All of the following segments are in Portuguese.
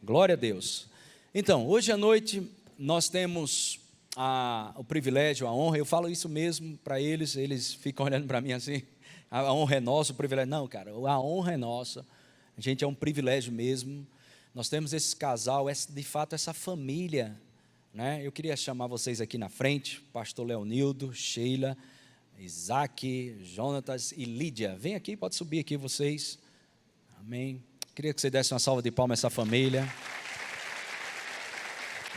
Glória a Deus. Então, hoje à noite nós temos o privilégio, a honra, eu falo isso mesmo para eles ficam olhando para mim assim, a honra é nossa, o privilégio, não, cara, a honra é nossa, a gente é um privilégio mesmo, nós temos esse casal, de fato essa família, né? Eu queria chamar vocês aqui na frente, pastor Leonildo, Sheila, Isaac, Jonatas e Lídia, vem aqui, pode subir aqui vocês, amém, queria que você desse uma salva de palmas a essa família,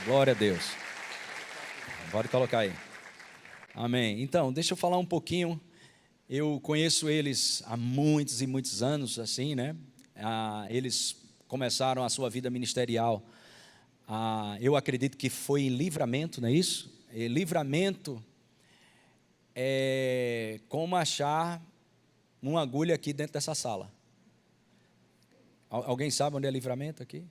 glória a Deus. Pode colocar aí. Amém. Então, deixa eu falar um pouquinho. Eu conheço eles há muitos e muitos anos, assim, né? Eles começaram a sua vida ministerial. Eu acredito que foi em Livramento, não é isso? E Livramento é como achar uma agulha aqui dentro dessa sala. Alguém sabe onde é Livramento aqui?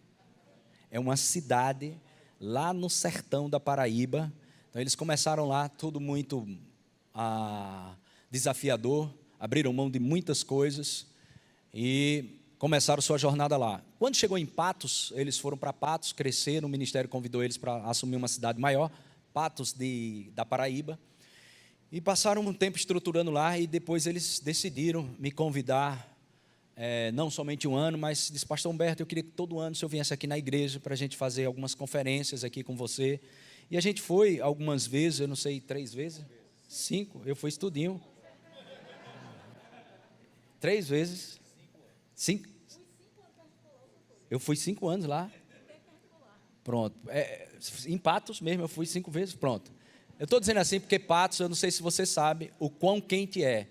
É uma cidade lá no sertão da Paraíba. Então, eles começaram lá, tudo muito desafiador, abriram mão de muitas coisas e começaram sua jornada lá. Quando chegou em Patos, eles foram para Patos, cresceram, o ministério convidou eles para assumir uma cidade maior, Patos da Paraíba, e passaram um tempo estruturando lá, e depois eles decidiram me convidar, não somente um ano, mas disse, pastor Humberto, eu queria que todo ano o senhor viesse aqui na igreja para a gente fazer algumas conferências aqui com você. E a gente foi algumas vezes, eu não sei, 3 vezes? 5, eu fui estudinho. 3 vezes? 5? Eu fui 5 anos lá. Pronto. Em Patos mesmo, eu fui 5 vezes, pronto. Eu estou dizendo assim porque Patos, eu não sei se você sabe o quão quente é.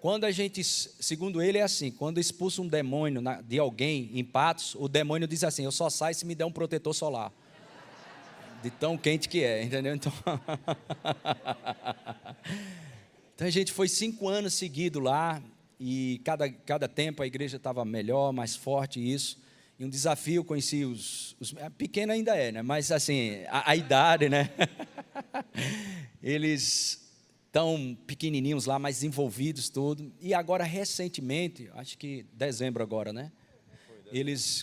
Quando a gente, segundo ele, é assim, quando expulsa um demônio de alguém em Patos, o demônio diz assim, eu só saio se me der um protetor solar. De tão quente que é, entendeu? Então, a gente foi 5 anos seguidos lá, e cada tempo a igreja estava melhor, mais forte, isso, e um desafio, conheci pequeno ainda é, né? Mas assim, a idade, né? Eles tão pequenininhos lá, mais envolvidos, tudo, e agora recentemente, acho que dezembro agora, né?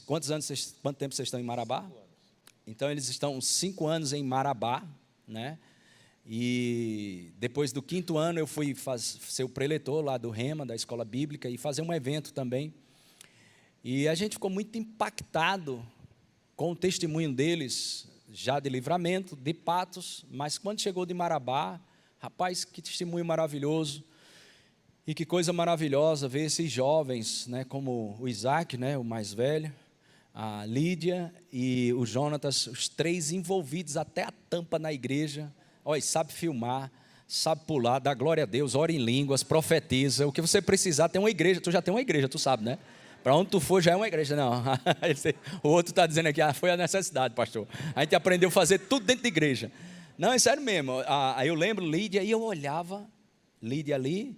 Quanto tempo vocês estão em Marabá? Então, eles estão 5 anos em Marabá, né? E depois do 5º ano, eu fui ser o preletor lá do Rema, da escola bíblica, e fazer um evento também. E a gente ficou muito impactado com o testemunho deles, já de Livramento, de Patos, mas quando chegou de Marabá, rapaz, que testemunho maravilhoso, e que coisa maravilhosa ver esses jovens, né, como o Isaac, né, o mais velho, a Lídia e o Jonatas, os 3 envolvidos até a tampa na igreja. Olha, sabe filmar, sabe pular, dá glória a Deus, ora em línguas, profetiza. O que você precisar, tem uma igreja. Tu já tem uma igreja, tu sabe, né? Para onde tu for já é uma igreja. Não, o outro está dizendo aqui, foi a necessidade, pastor. A gente aprendeu a fazer tudo dentro de igreja. Não, é sério mesmo. Aí eu lembro Lídia, e eu olhava Lídia ali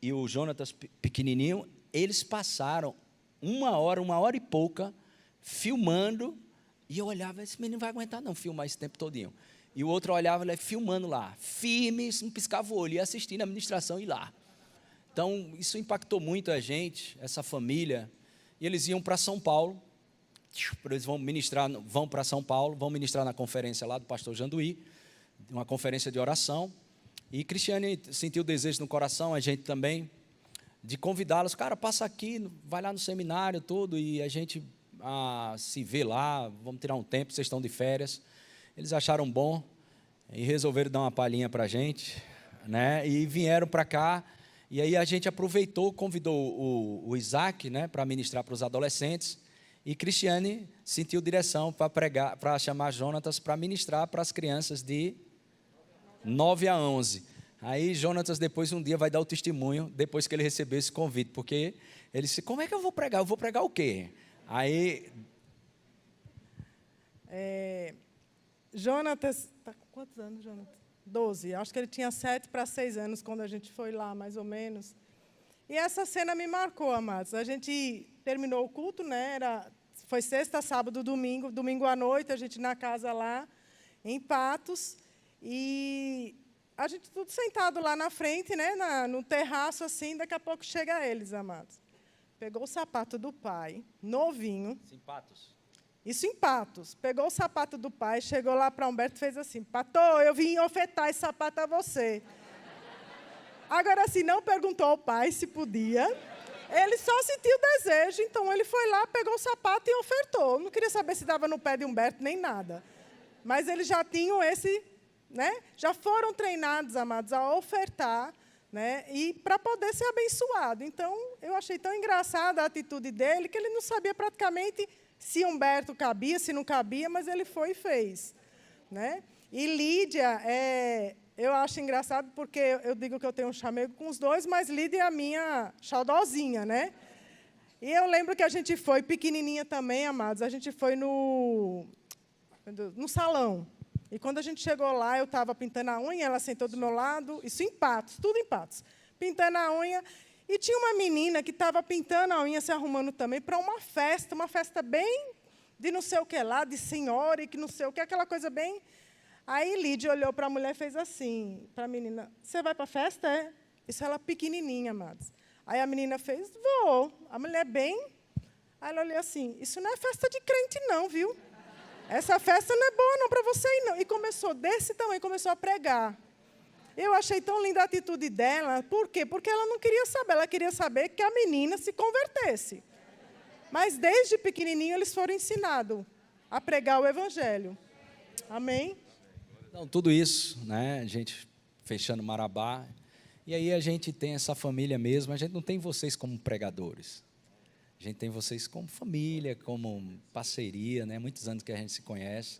e o Jonatas pequenininho. Eles passaram uma hora e pouca filmando, e eu olhava, esse menino não vai aguentar não filmar esse tempo todinho. E o outro olhava, ele filmando lá, firme, não piscava o olho, e assistindo a ministração e lá. Então, isso impactou muito a gente, essa família, e eles iam para São Paulo, eles vão para São Paulo, vão ministrar na conferência lá do pastor Janduí, uma conferência de oração, e Cristiane sentiu o desejo no coração, a gente também, de convidá-los, cara, passa aqui, vai lá no seminário, tudo, e a gente se vê lá, vamos tirar um tempo, vocês estão de férias. Eles acharam bom e resolveram dar uma palhinha para a gente, né? E vieram para cá, e aí a gente aproveitou, convidou o Isaac, né, para ministrar para os adolescentes, e Cristiane sentiu direção para pregar, para chamar Jonatas para ministrar para as crianças de 9 a 11. Aí Jonatas depois um dia vai dar o testemunho, depois que ele recebeu esse convite, porque ele disse, como é que eu vou pregar? Eu vou pregar o quê? Aí, Jonatas, está com quantos anos, Jonatas? 12, acho que ele tinha 7 para 6 anos quando a gente foi lá, mais ou menos. E essa cena me marcou, amados. A gente terminou o culto, né? Foi sexta, sábado, domingo à noite, a gente na casa lá, em Patos, e a gente tudo sentado lá na frente, né? No terraço, assim, daqui a pouco chega eles, amados. Pegou o sapato do pai, novinho. Sim, Patos. Isso em Patos. Pegou o sapato do pai, chegou lá para Humberto e fez assim: Pator, eu vim ofertar esse sapato a você. Agora, assim, não perguntou ao pai se podia. Ele só sentiu desejo, então ele foi lá, pegou o sapato e ofertou. Não queria saber se dava no pé de Humberto, nem nada. Mas eles já tinham esse, né? Já foram treinados, amados, a ofertar, né? E para poder ser abençoado. Então, eu achei tão engraçada a atitude dele, que ele não sabia praticamente se Humberto cabia, se não cabia, mas ele foi e fez, né? E Lídia, eu acho engraçado porque eu digo que eu tenho um chamego com os dois, mas Lídia é a minha xaudozinha, né? E eu lembro que a gente foi, pequenininha também, amados, a gente foi no salão. E quando a gente chegou lá, eu estava pintando a unha, ela sentou do meu lado, isso em Patos, tudo em Patos, pintando a unha. E tinha uma menina que estava pintando a unha, se arrumando também, para uma festa bem de não sei o que lá, de senhora e que não sei o que, aquela coisa bem... Aí Lídia olhou para a mulher e fez assim, para a menina: você vai para a festa, é? Isso ela pequenininha, amados. Aí a menina fez: vou. A mulher bem... Aí ela olhou assim: isso não é festa de crente não, viu? Essa festa não é boa não para você ir, não. E começou desse tamanho, começou a pregar. Eu achei tão linda a atitude dela. Por quê? Porque ela não queria saber, ela queria saber que a menina se convertesse. Mas desde pequenininho eles foram ensinados a pregar o evangelho. Amém? Então, tudo isso, né, a gente fechando Marabá, e aí a gente tem essa família mesmo, a gente não tem vocês como pregadores, a gente tem vocês como família, como parceria, né, muitos anos que a gente se conhece,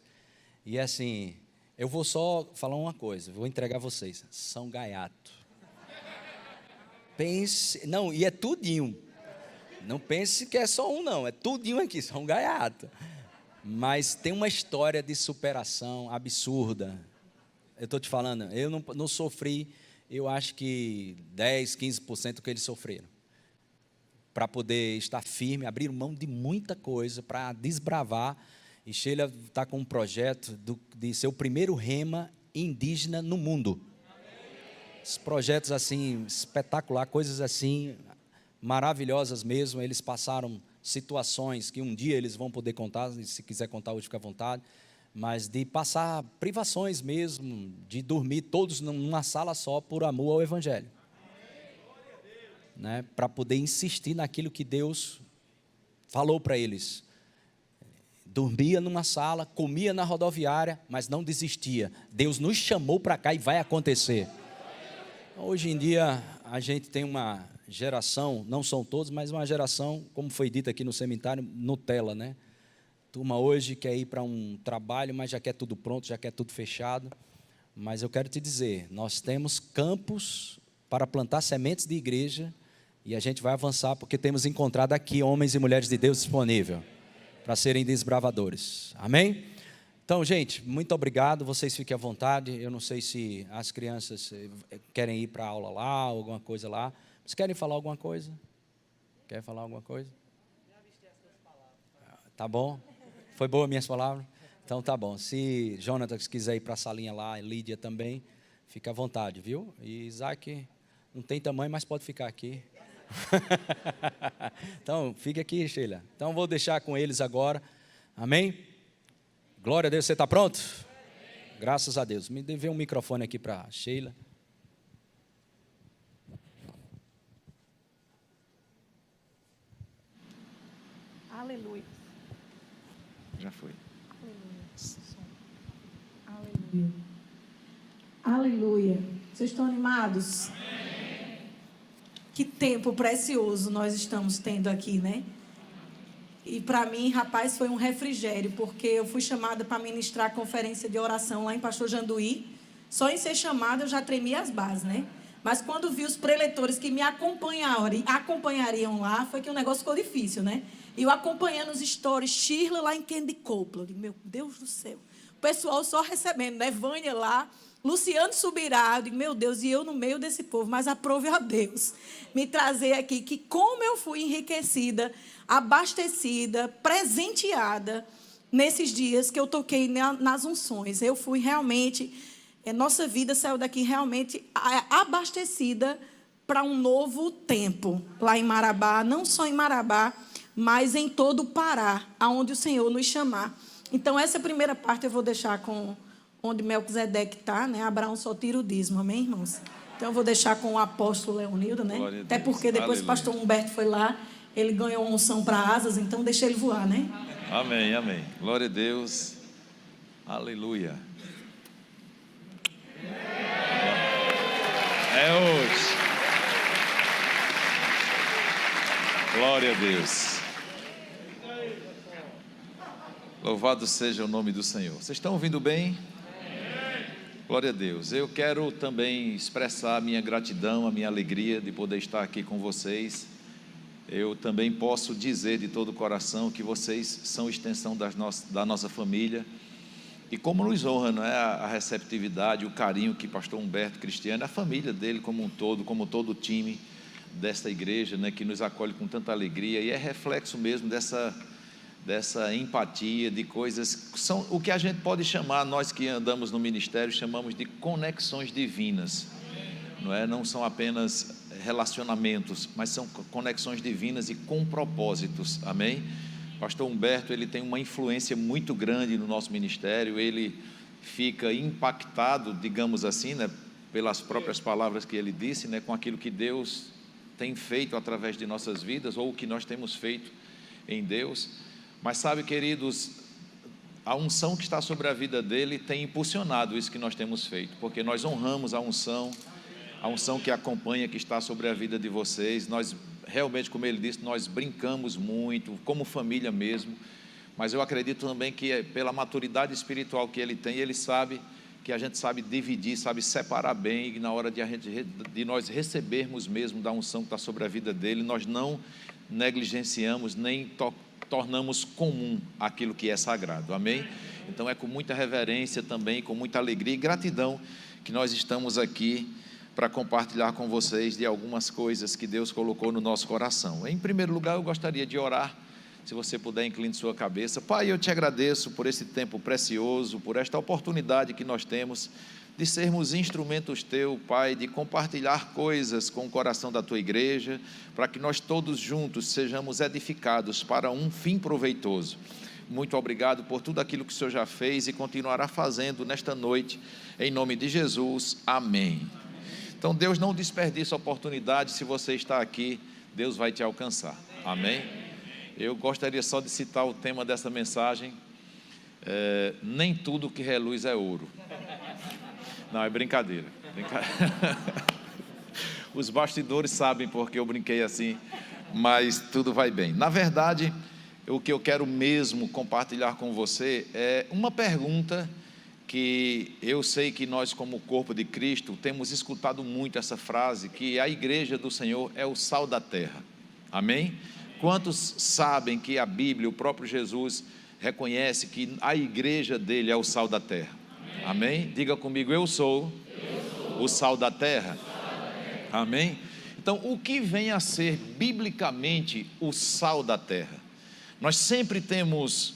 e assim, eu vou só falar uma coisa, vou entregar a vocês, são gaiato. Pense, não, e é tudinho, não pense que é só um não, é tudinho aqui, são gaiato. Mas tem uma história de superação absurda. Eu estou te falando, eu não sofri, eu acho que 10, 15% do que eles sofreram. Para poder estar firme, abrir mão de muita coisa, para desbravar. E Sheila está com um projeto de ser o primeiro rema indígena no mundo. Esses projetos assim, espetacular, coisas assim, maravilhosas mesmo. Eles passaram situações que um dia eles vão poder contar, se quiser contar hoje fica à vontade, mas de passar privações mesmo, de dormir todos numa sala só por amor ao Evangelho, né? Para poder insistir naquilo que Deus falou para eles. Dormia numa sala, comia na rodoviária, mas não desistia. Deus nos chamou para cá e vai acontecer. Hoje em dia a gente tem uma geração, não são todos, mas uma geração, como foi dito aqui no cemitério, Nutella, né? Turma hoje quer ir para um trabalho, mas já quer tudo pronto, já quer tudo fechado. Mas eu quero te dizer, nós temos campos para plantar sementes de igreja e a gente vai avançar porque temos encontrado aqui homens e mulheres de Deus disponíveis para serem desbravadores. Amém? Então, gente, muito obrigado, vocês fiquem à vontade. Eu não sei se as crianças querem ir para a aula lá, alguma coisa lá. Vocês querem falar alguma coisa? Quer falar alguma coisa? Já avistei as suas palavras. Tá bom? Foi boa minhas palavras? Então tá bom. Se Jonathan quiser ir para a salinha lá, Lídia também, fica à vontade, viu? E Isaac não tem tamanho, mas pode ficar aqui. Então, fique aqui, Sheila. Então, vou deixar com eles agora. Amém? Glória a Deus. Você está pronto? Amém. Graças a Deus. Me dê um microfone aqui para Sheila. Aleluia. Já foi. Aleluia. Aleluia. Vocês estão animados? Amém. Que tempo precioso nós estamos tendo aqui, né? E para mim, rapaz, foi um refrigério, porque eu fui chamada para ministrar a conferência de oração lá em Pastor Janduí. Só em ser chamada eu já tremia as bases, né? Mas quando vi os preletores que me acompanhariam lá, foi que o negócio ficou difícil, né? E eu acompanhando os stories, Shirley lá em Candy Copeland. Eu digo, meu Deus do céu. O pessoal só recebendo, né? Vânia lá, Luciano Subirá. Eu digo, meu Deus, e eu no meio desse povo. Mas aprove a Deus me trazer aqui, que como eu fui enriquecida, abastecida, presenteada, nesses dias que eu toquei nas unções. Eu fui realmente, nossa vida saiu daqui realmente abastecida para um novo tempo lá em Marabá, não só em Marabá, mas em todo o Pará, aonde o Senhor nos chamar. Então, essa primeira parte eu vou deixar com onde Melquisedeque está, né? Abraão só tira o dízimo, amém, irmãos? Então, eu vou deixar com o apóstolo Leonildo, né? Até porque depois o pastor Humberto foi lá, ele ganhou uma unção para asas, então deixa ele voar, né? Amém, amém. Glória a Deus. Aleluia. É hoje. Glória a Deus. Louvado seja o nome do Senhor. Vocês estão ouvindo bem? Glória a Deus. Eu quero também expressar a minha gratidão, a minha alegria de poder estar aqui com vocês. Eu também posso dizer de todo o coração que vocês são extensão da nossa família. E como nos honra, não é, a receptividade, o carinho que pastor Humberto Cristiano, a família dele como um todo, como todo o time desta igreja, né, que nos acolhe com tanta alegria, e é reflexo mesmo dessa empatia, de coisas, são o que a gente pode chamar, nós que andamos no ministério, chamamos de conexões divinas, não é? Não são apenas relacionamentos, mas são conexões divinas e com propósitos, amém? Pastor Humberto, ele tem uma influência muito grande no nosso ministério, ele fica impactado, digamos assim, né, pelas próprias palavras que ele disse, né, com aquilo que Deus tem feito através de nossas vidas, ou o que nós temos feito em Deus. Mas sabe, queridos, a unção que está sobre a vida dele tem impulsionado isso que nós temos feito, porque nós honramos a unção que acompanha, que está sobre a vida de vocês. Nós realmente, como ele disse, nós brincamos muito, como família mesmo, mas eu acredito também que pela maturidade espiritual que ele tem, ele sabe que a gente sabe dividir, sabe separar bem, e na hora de nós recebermos mesmo da unção que está sobre a vida dele, nós não negligenciamos, nem tornamos comum aquilo que é sagrado, amém? Então é com muita reverência também, com muita alegria e gratidão que nós estamos aqui para compartilhar com vocês de algumas coisas que Deus colocou no nosso coração. Em primeiro lugar, eu gostaria de orar, se você puder, incline sua cabeça. Pai, eu te agradeço por esse tempo precioso, por esta oportunidade que nós temos de sermos instrumentos teu, Pai, de compartilhar coisas com o coração da tua igreja, para que nós todos juntos sejamos edificados para um fim proveitoso. Muito obrigado por tudo aquilo que o Senhor já fez e continuará fazendo nesta noite, em nome de Jesus, amém. Então Deus não desperdiça a oportunidade, se você está aqui, Deus vai te alcançar, amém? Eu gostaria só de citar o tema dessa mensagem, nem tudo que reluz é ouro. Não, é brincadeira. Os bastidores sabem porque eu brinquei assim, mas tudo vai bem. Na verdade, o que eu quero mesmo compartilhar com você é uma pergunta que eu sei que nós, como corpo de Cristo, temos escutado muito essa frase, que a igreja do Senhor é o sal da terra, amém? Quantos sabem que a Bíblia, o próprio Jesus, reconhece que a igreja dele é o sal da terra, amém? Diga comigo, eu sou o sal da terra, amém? Então, o que vem a ser biblicamente o sal da terra? Nós sempre temos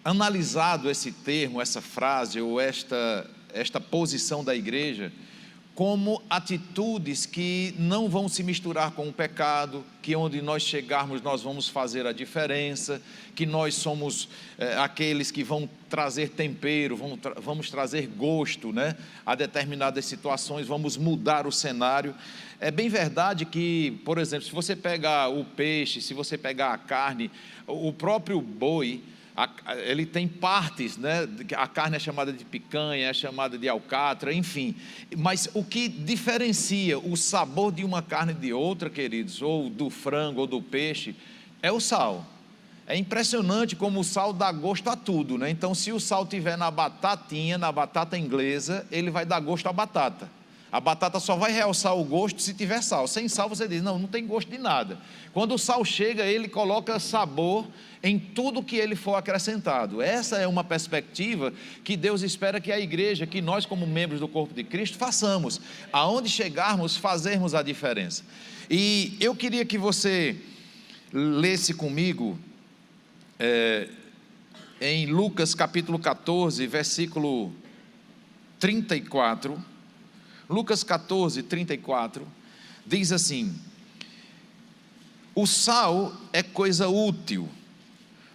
analisado esse termo, essa frase ou esta posição da igreja como atitudes que não vão se misturar com o pecado, que onde nós chegarmos nós vamos fazer a diferença, que nós somos aqueles que vão trazer tempero, vamos trazer gosto, né, a determinadas situações, vamos mudar o cenário. É bem verdade que, por exemplo, se você pegar o peixe, se você pegar a carne, o próprio boi, ele tem partes, né? A carne é chamada de picanha, é chamada de alcatra, enfim, mas o que diferencia o sabor de uma carne de outra, queridos, ou do frango ou do peixe, é o sal. É impressionante como o sal dá gosto a tudo, né? Então, se o sal estiver na batatinha, na batata inglesa, ele vai dar gosto à batata. A batata só vai realçar o gosto se tiver sal. Sem sal você diz, não tem gosto de nada. Quando o sal chega, ele coloca sabor em tudo que ele for acrescentado. Essa é uma perspectiva que Deus espera que a igreja, que nós como membros do corpo de Cristo, façamos. Aonde chegarmos, fazermos a diferença. E eu queria que você lesse comigo em Lucas capítulo 14, versículo 34, Lucas 14, 34, diz assim: o sal é coisa útil,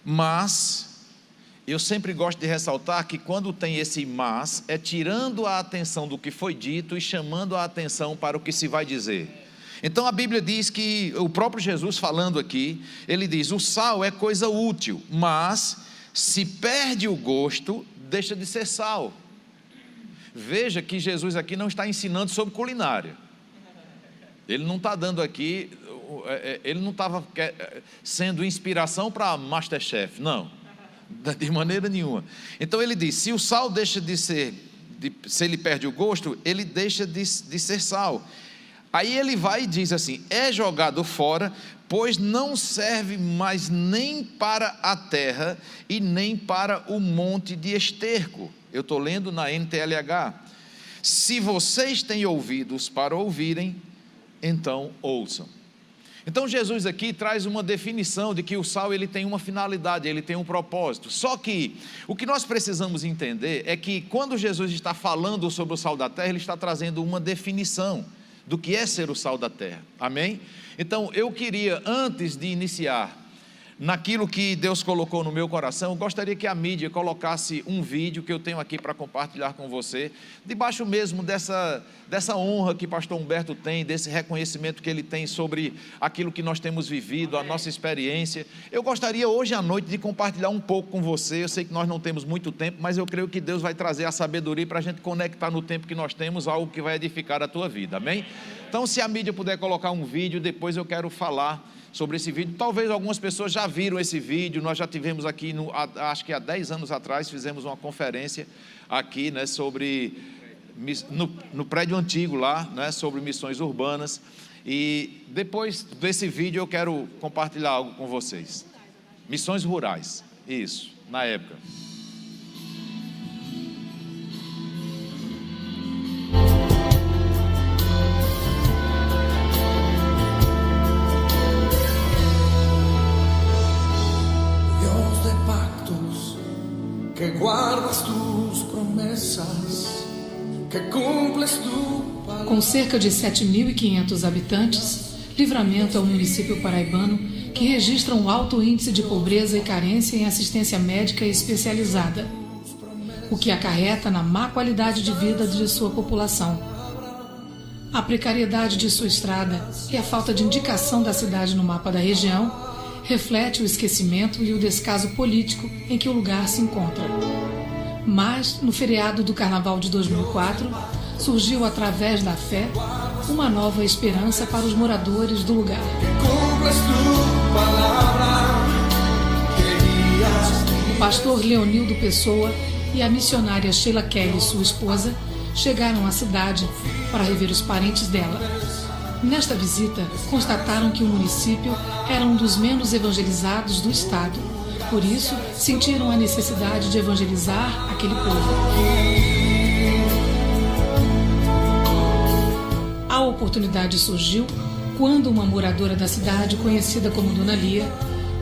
mas eu sempre gosto de ressaltar que quando tem esse mas, é tirando a atenção do que foi dito e chamando a atenção para o que se vai dizer. Então a Bíblia diz que, o próprio Jesus falando aqui, ele diz: o sal é coisa útil, mas se perde o gosto, deixa de ser sal. Veja que Jesus aqui não está ensinando sobre culinária. Ele não está dando aqui, ele não estava sendo inspiração para MasterChef, não, de maneira nenhuma. Então ele diz: se o sal deixa de ser, se ele perde o gosto, ele deixa de ser sal. Aí ele vai e diz assim: é jogado fora, pois não serve mais nem para a terra e nem para o monte de esterco. Eu estou lendo na NTLH. Se vocês têm ouvidos para ouvirem, então ouçam. Então Jesus aqui traz uma definição de que o sal ele tem uma finalidade, ele tem um propósito. Só que o que nós precisamos entender é que quando Jesus está falando sobre o sal da terra, ele está trazendo uma definição do que é ser o sal da terra, amém? Então eu queria, antes de iniciar naquilo que Deus colocou no meu coração, eu gostaria que a mídia colocasse um vídeo que eu tenho aqui para compartilhar com você, debaixo mesmo dessa honra que pastor Humberto tem, desse reconhecimento que ele tem sobre aquilo que nós temos vivido, a nossa experiência. Eu gostaria hoje à noite de compartilhar um pouco com você. Eu sei que nós não temos muito tempo, mas eu creio que Deus vai trazer a sabedoria para a gente conectar no tempo que nós temos algo que vai edificar a tua vida, amém? Então se a mídia puder colocar um vídeo, depois eu quero falar sobre esse vídeo. Talvez algumas pessoas já viram esse vídeo. Nós já tivemos aqui, acho que há 10 anos atrás, fizemos uma conferência aqui, né, sobre, no prédio antigo lá, né, sobre missões urbanas. E depois desse vídeo eu quero compartilhar algo com vocês. Missões rurais, isso, na época. Que guardas tus promessas, que cumples tu palavra. Com cerca de 7.500 habitantes, Livramento é um município paraibano que registra um alto índice de pobreza e carência em assistência médica especializada, o que acarreta na má qualidade de vida de sua população. A precariedade de sua estrada e a falta de indicação da cidade no mapa da região reflete o esquecimento e o descaso político em que o lugar se encontra. Mas, no feriado do Carnaval de 2004, surgiu através da fé uma nova esperança para os moradores do lugar. O pastor Leonildo Pessoa e a missionária Sheila Kelly, sua esposa, chegaram à cidade para rever os parentes dela. Nesta visita, constataram que o município era um dos menos evangelizados do estado. Por isso, sentiram a necessidade de evangelizar aquele povo. A oportunidade surgiu quando uma moradora da cidade, conhecida como Dona Lia,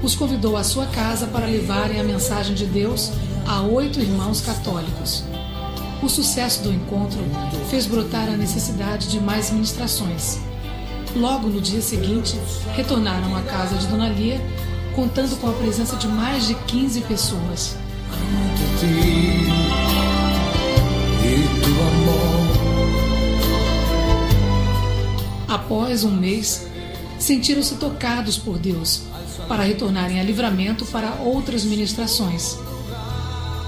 os convidou à sua casa para levarem a mensagem de Deus a 8 irmãos católicos. O sucesso do encontro fez brotar a necessidade de mais ministrações. Logo no dia seguinte, retornaram à casa de Dona Lia, contando com a presença de mais de 15 pessoas. Após um mês, sentiram-se tocados por Deus para retornarem a Livramento para outras ministrações.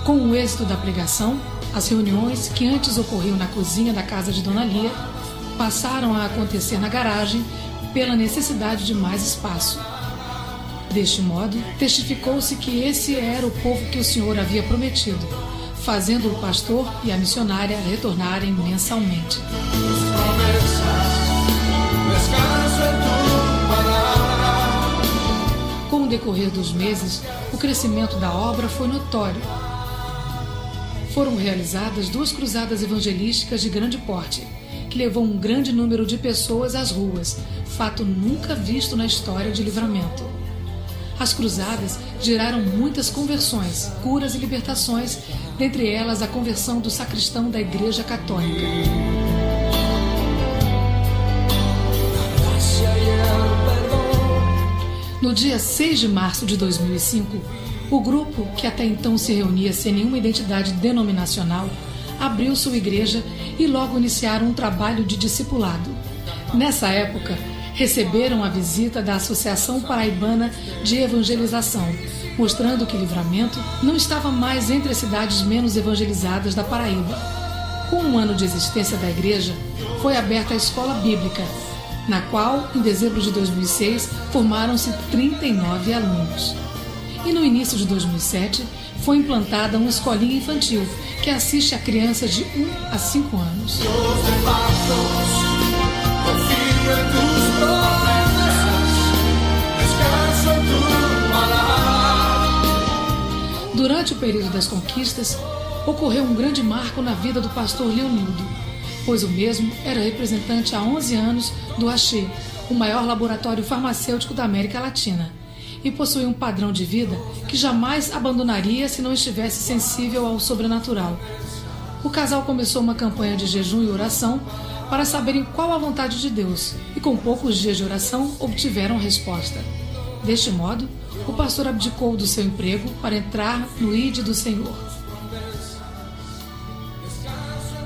Com o êxito da pregação, as reuniões que antes ocorriam na cozinha da casa de Dona Lia passaram a acontecer na garagem pela necessidade de mais espaço. Deste modo, testificou-se que esse era o povo que o Senhor havia prometido, fazendo o pastor e a missionária retornarem mensalmente. Com o decorrer dos meses, o crescimento da obra foi notório. Foram realizadas 2 cruzadas evangelísticas de grande porte, que levou um grande número de pessoas às ruas, fato nunca visto na história de Livramento. As cruzadas geraram muitas conversões, curas e libertações, dentre elas a conversão do sacristão da Igreja Católica. No dia 6 de março de 2005, o grupo, que até então se reunia sem nenhuma identidade denominacional, abriu sua igreja e logo iniciaram um trabalho de discipulado. Nessa época, receberam a visita da Associação Paraibana de Evangelização, mostrando que Livramento não estava mais entre as cidades menos evangelizadas da Paraíba. Com um ano de existência da igreja, foi aberta a escola bíblica, na qual, em dezembro de 2006, formaram-se 39 alunos. E no início de 2007, foi implantada uma escolinha infantil, que assiste a crianças de 1 a 5 anos. Durante o período das conquistas, ocorreu um grande marco na vida do pastor Leonildo, pois o mesmo era representante há 11 anos do Axê, o maior laboratório farmacêutico da América Latina, e possuía um padrão de vida que jamais abandonaria se não estivesse sensível ao sobrenatural. O casal começou uma campanha de jejum e oração para saberem qual a vontade de Deus, e com poucos dias de oração obtiveram resposta. Deste modo, o pastor abdicou do seu emprego para entrar no ID do Senhor.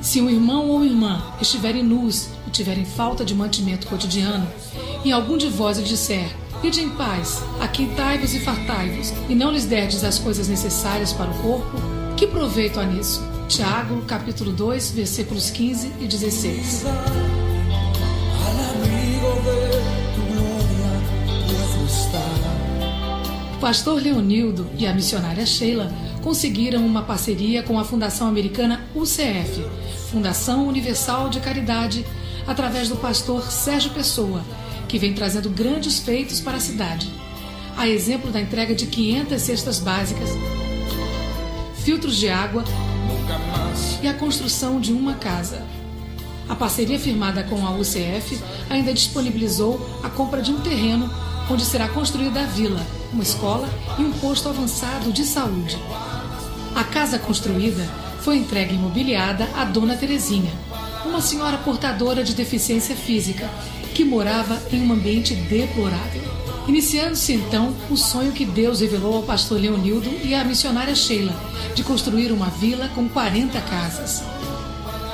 Se um irmão ou irmã estiverem nus e tiverem falta de mantimento cotidiano, e algum de vós lhe disser: ide em paz, aquentai-vos e fartai-vos, e não lhes derdes as coisas necessárias para o corpo, que proveito há nisso? Tiago, capítulo 2, versículos 15 e 16. O pastor Leonildo e a missionária Sheila conseguiram uma parceria com a Fundação Americana UCF, Fundação Universal de Caridade, através do pastor Sérgio Pessoa, que vem trazendo grandes feitos para a cidade. A exemplo da entrega de 500 cestas básicas, filtros de água e a construção de uma casa. A parceria firmada com a UCF ainda disponibilizou a compra de um terreno onde será construída a vila, uma escola e um posto avançado de saúde. A casa construída foi entregue imobiliada à Dona Terezinha, uma senhora portadora de deficiência física, que morava em um ambiente deplorável. Iniciando-se então o sonho que Deus revelou ao pastor Leonildo e à missionária Sheila, de construir uma vila com 40 casas.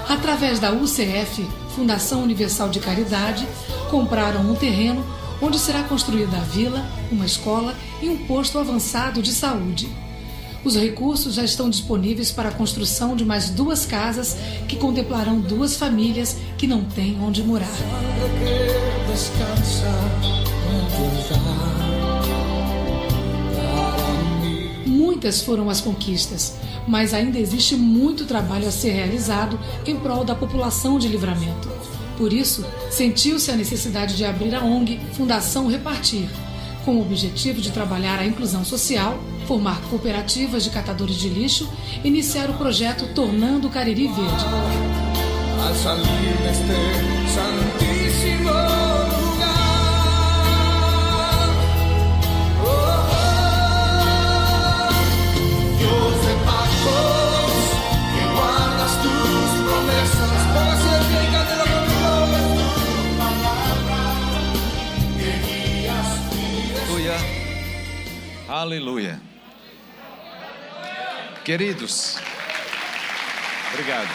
Através da UCF, Fundação Universal de Caridade, compraram um terreno onde será construída a vila, uma escola e um posto avançado de saúde. Os recursos já estão disponíveis para a construção de mais 2 casas que contemplarão 2 famílias que não têm onde morar. Muitas foram as conquistas, mas ainda existe muito trabalho a ser realizado em prol da população de Livramento. Por isso, sentiu-se a necessidade de abrir a ONG Fundação Repartir, com o objetivo de trabalhar a inclusão social, formar cooperativas de catadores de lixo e iniciar o projeto Tornando o Cariri Verde. Al salir deste santíssimo lugar, Dios de pactos, que guardas tus promesas, póngase de pie y cántelo conmigo. Que guías mi destino. Aleluia. Queridos, obrigado.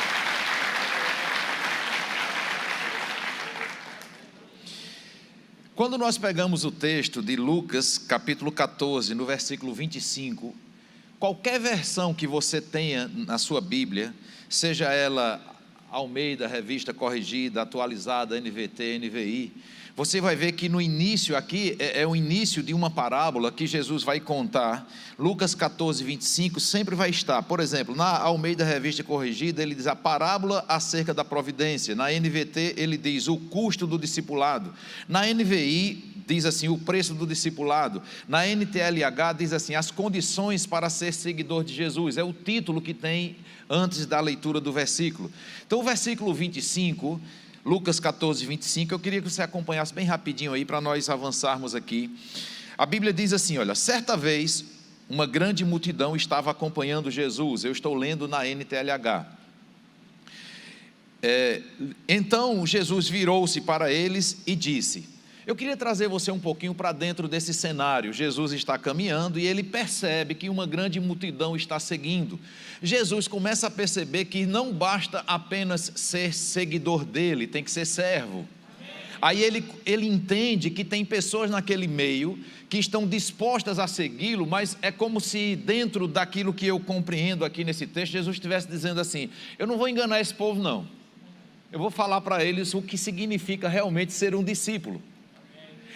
Quando nós pegamos o texto de Lucas, capítulo 14, no versículo 25, qualquer versão que você tenha na sua Bíblia, seja ela Almeida, Revista Corrigida, Atualizada, NVT, NVI, você vai ver que no início aqui, é o início de uma parábola que Jesus vai contar. Lucas 14, 25 sempre vai estar. Por exemplo, na Almeida Revista Corrigida, ele diz a parábola acerca da providência. Na NVT, ele diz o custo do discipulado. Na NVI, diz assim, o preço do discipulado. Na NTLH, diz assim, as condições para ser seguidor de Jesus. É o título que tem antes da leitura do versículo. Então, o versículo 25... Lucas 14, 25, eu queria que você acompanhasse bem rapidinho aí, para nós avançarmos aqui. A Bíblia diz assim, olha, certa vez, uma grande multidão estava acompanhando Jesus, eu estou lendo na NTLH. Então, Jesus virou-se para eles e disse, Eu queria trazer você um pouquinho para dentro desse cenário. Jesus está caminhando e ele percebe que uma grande multidão está seguindo. Jesus começa a perceber que não basta apenas ser seguidor dele, tem que ser servo. Aí ele entende que tem pessoas naquele meio que estão dispostas a segui-lo, mas é como se dentro daquilo que eu compreendo aqui nesse texto, Jesus estivesse dizendo assim: eu não vou enganar esse povo não, eu vou falar para eles o que significa realmente ser um discípulo.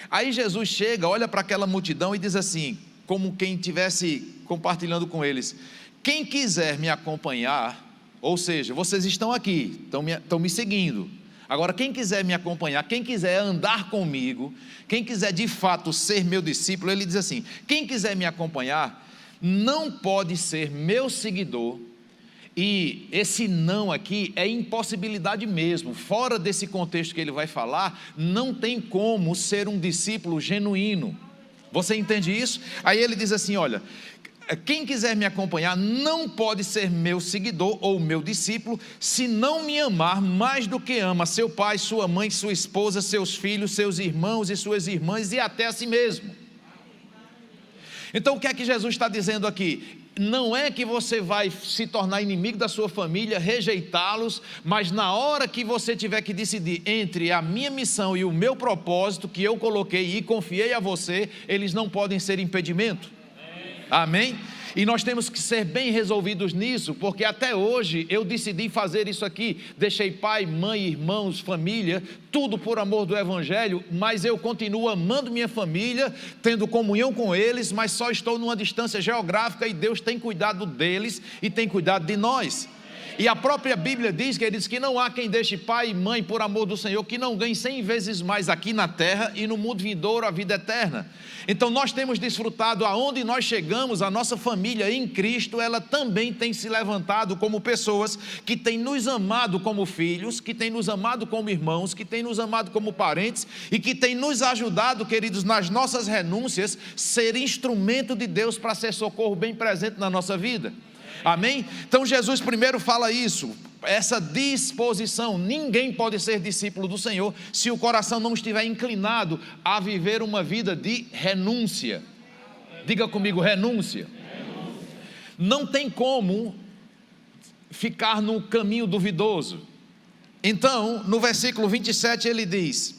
Aí Jesus chega, olha para aquela multidão e diz assim, como quem estivesse compartilhando com eles: quem quiser me acompanhar, ou seja, vocês estão aqui, estão me seguindo, agora quem quiser me acompanhar, quem quiser andar comigo, quem quiser de fato ser meu discípulo, ele diz assim: quem quiser me acompanhar, não pode ser meu seguidor. E esse não aqui é impossibilidade mesmo, fora desse contexto que ele vai falar, não tem como ser um discípulo genuíno. Você entende isso? Aí ele diz assim, olha, quem quiser me acompanhar não pode ser meu seguidor ou meu discípulo se não me amar mais do que ama seu pai, sua mãe, sua esposa, seus filhos, seus irmãos e suas irmãs e até a si mesmo. Então o que é que Jesus está dizendo aqui? Não é que você vai se tornar inimigo da sua família, rejeitá-los, mas na hora que você tiver que decidir entre a minha missão e o meu propósito que eu coloquei e confiei a você, eles não podem ser impedimento. Amém? E nós temos que ser bem resolvidos nisso, porque até hoje eu decidi fazer isso aqui, deixei pai, mãe, irmãos, família, tudo por amor do Evangelho, mas eu continuo amando minha família, tendo comunhão com eles, mas só estou numa distância geográfica e Deus tem cuidado deles e tem cuidado de nós. E a própria Bíblia diz, queridos, que não há quem deixe pai e mãe por amor do Senhor, que não ganhe 100 vezes mais aqui na terra e no mundo vindouro a vida eterna. Então nós temos desfrutado, aonde nós chegamos, a nossa família em Cristo, ela também tem se levantado como pessoas que têm nos amado como filhos, que têm nos amado como irmãos, que têm nos amado como parentes e que têm nos ajudado, queridos, nas nossas renúncias, ser instrumento de Deus para ser socorro bem presente na nossa vida. Amém? Então Jesus primeiro fala isso, essa disposição. Ninguém pode ser discípulo do Senhor se o coração não estiver inclinado a viver uma vida de renúncia. Diga comigo, renúncia. Não tem como ficar no caminho duvidoso. Então, no versículo 27 ele diz: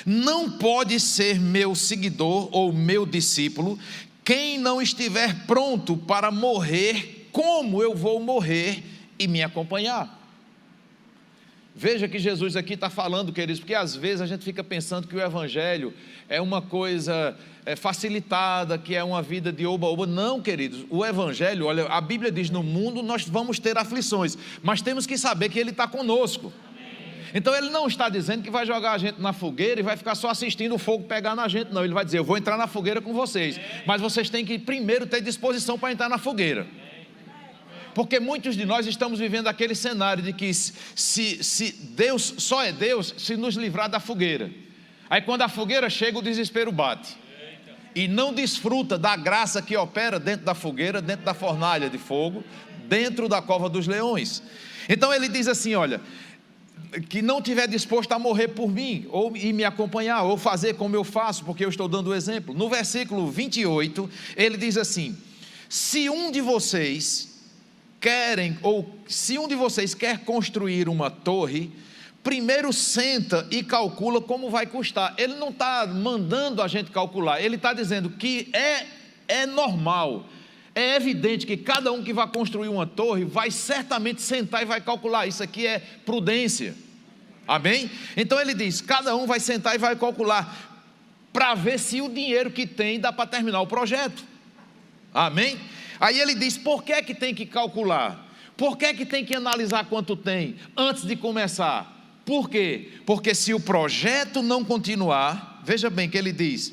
não pode ser meu seguidor ou meu discípulo quem não estiver pronto para morrer como eu vou morrer e me acompanhar. Veja que Jesus aqui está falando, queridos, porque às vezes a gente fica pensando que o Evangelho é uma coisa facilitada, que é uma vida de oba-oba. Não, queridos, o Evangelho, olha, a Bíblia diz: no mundo nós vamos ter aflições, mas temos que saber que Ele está conosco. Então ele não está dizendo que vai jogar a gente na fogueira e vai ficar só assistindo o fogo pegar na gente, não. Ele vai dizer: eu vou entrar na fogueira com vocês, mas vocês têm que primeiro ter disposição para entrar na fogueira. Porque muitos de nós estamos vivendo aquele cenário de que se Deus só é Deus se nos livrar da fogueira. Aí quando a fogueira chega, o desespero bate e não desfruta da graça que opera dentro da fogueira, dentro da fornalha de fogo, dentro da cova dos leões. Então ele diz assim, olha, que não estiver disposto a morrer por mim, ou e me acompanhar, ou fazer como eu faço, porque eu estou dando o exemplo. No versículo 28, ele diz assim: se um de vocês quer construir uma torre, primeiro senta e calcula como vai custar. Ele não está mandando a gente calcular, ele está dizendo que é normal, é evidente que cada um que vai construir uma torre vai certamente sentar e vai calcular. Isso aqui é prudência. Amém? Então ele diz, cada um vai sentar e vai calcular para ver se o dinheiro que tem dá para terminar o projeto. Amém? Aí ele diz, por que que tem que calcular? Por que que tem que analisar quanto tem antes de começar? Por quê? Porque se o projeto não continuar, veja bem que ele diz,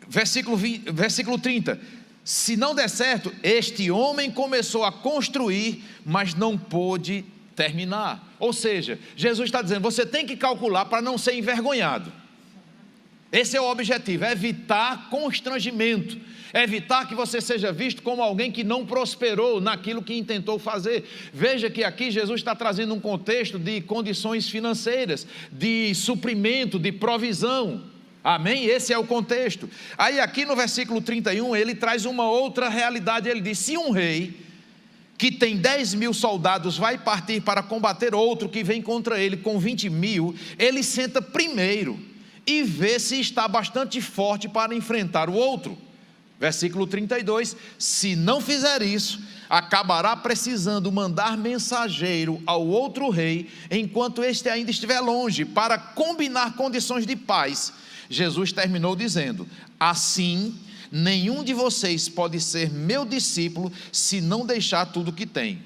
versículo 30, se não der certo, este homem começou a construir, mas não pôde terminar. Ou seja, Jesus está dizendo, você tem que calcular para não ser envergonhado. Esse é o objetivo, é evitar constrangimento, é evitar que você seja visto como alguém que não prosperou naquilo que intentou fazer. Veja que aqui Jesus está trazendo um contexto de condições financeiras, de suprimento, de provisão. Amém? Esse é o contexto. Aí aqui no versículo 31, ele traz uma outra realidade. Ele diz: se um rei que tem 10.000 soldados vai partir para combater outro que vem contra ele com 20.000, ele senta primeiro e vê se está bastante forte para enfrentar o outro. Versículo 32, se não fizer isso, acabará precisando mandar mensageiro ao outro rei, enquanto este ainda estiver longe, para combinar condições de paz. Jesus terminou dizendo: assim, nenhum de vocês pode ser meu discípulo, se não deixar tudo que tem.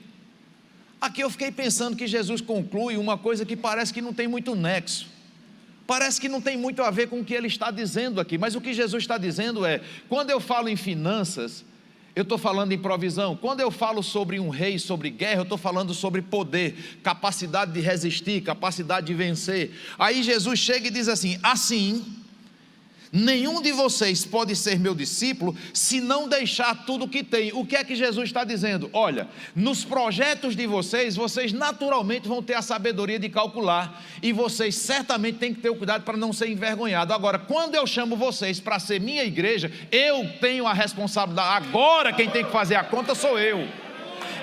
Aqui eu fiquei pensando que Jesus conclui uma coisa que parece que não tem muito nexo. Parece que não tem muito a ver com o que ele está dizendo aqui, mas o que Jesus está dizendo é: quando eu falo em finanças, eu estou falando em provisão. Quando eu falo sobre um rei, sobre guerra, eu estou falando sobre poder, capacidade de resistir, capacidade de vencer. Aí Jesus chega e diz assim: assim, nenhum de vocês pode ser meu discípulo se não deixar tudo o que tem. O que é que Jesus está dizendo? Olha, nos projetos de vocês, vocês naturalmente vão ter a sabedoria de calcular, e vocês certamente têm que ter o cuidado para não ser envergonhado. Agora, quando eu chamo vocês para ser minha igreja, eu tenho a responsabilidade. Agora quem tem que fazer a conta sou eu.